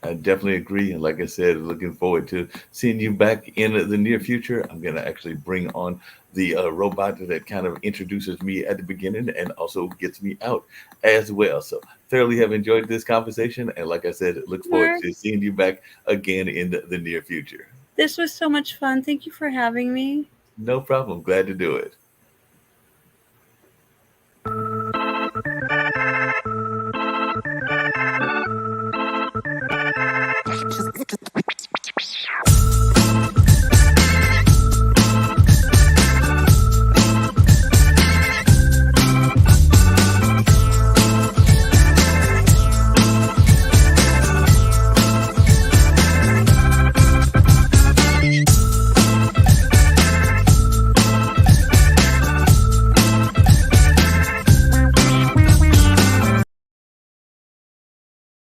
I definitely agree. And like I said, looking forward to seeing you back in the near future. I'm going to actually bring on the robot that kind of introduces me at the beginning and also gets me out as well. So thoroughly have enjoyed this conversation. And like I said, look forward Mark, to seeing you back again in the near future. this was so much fun. Thank you for having me. No problem. Glad to do it.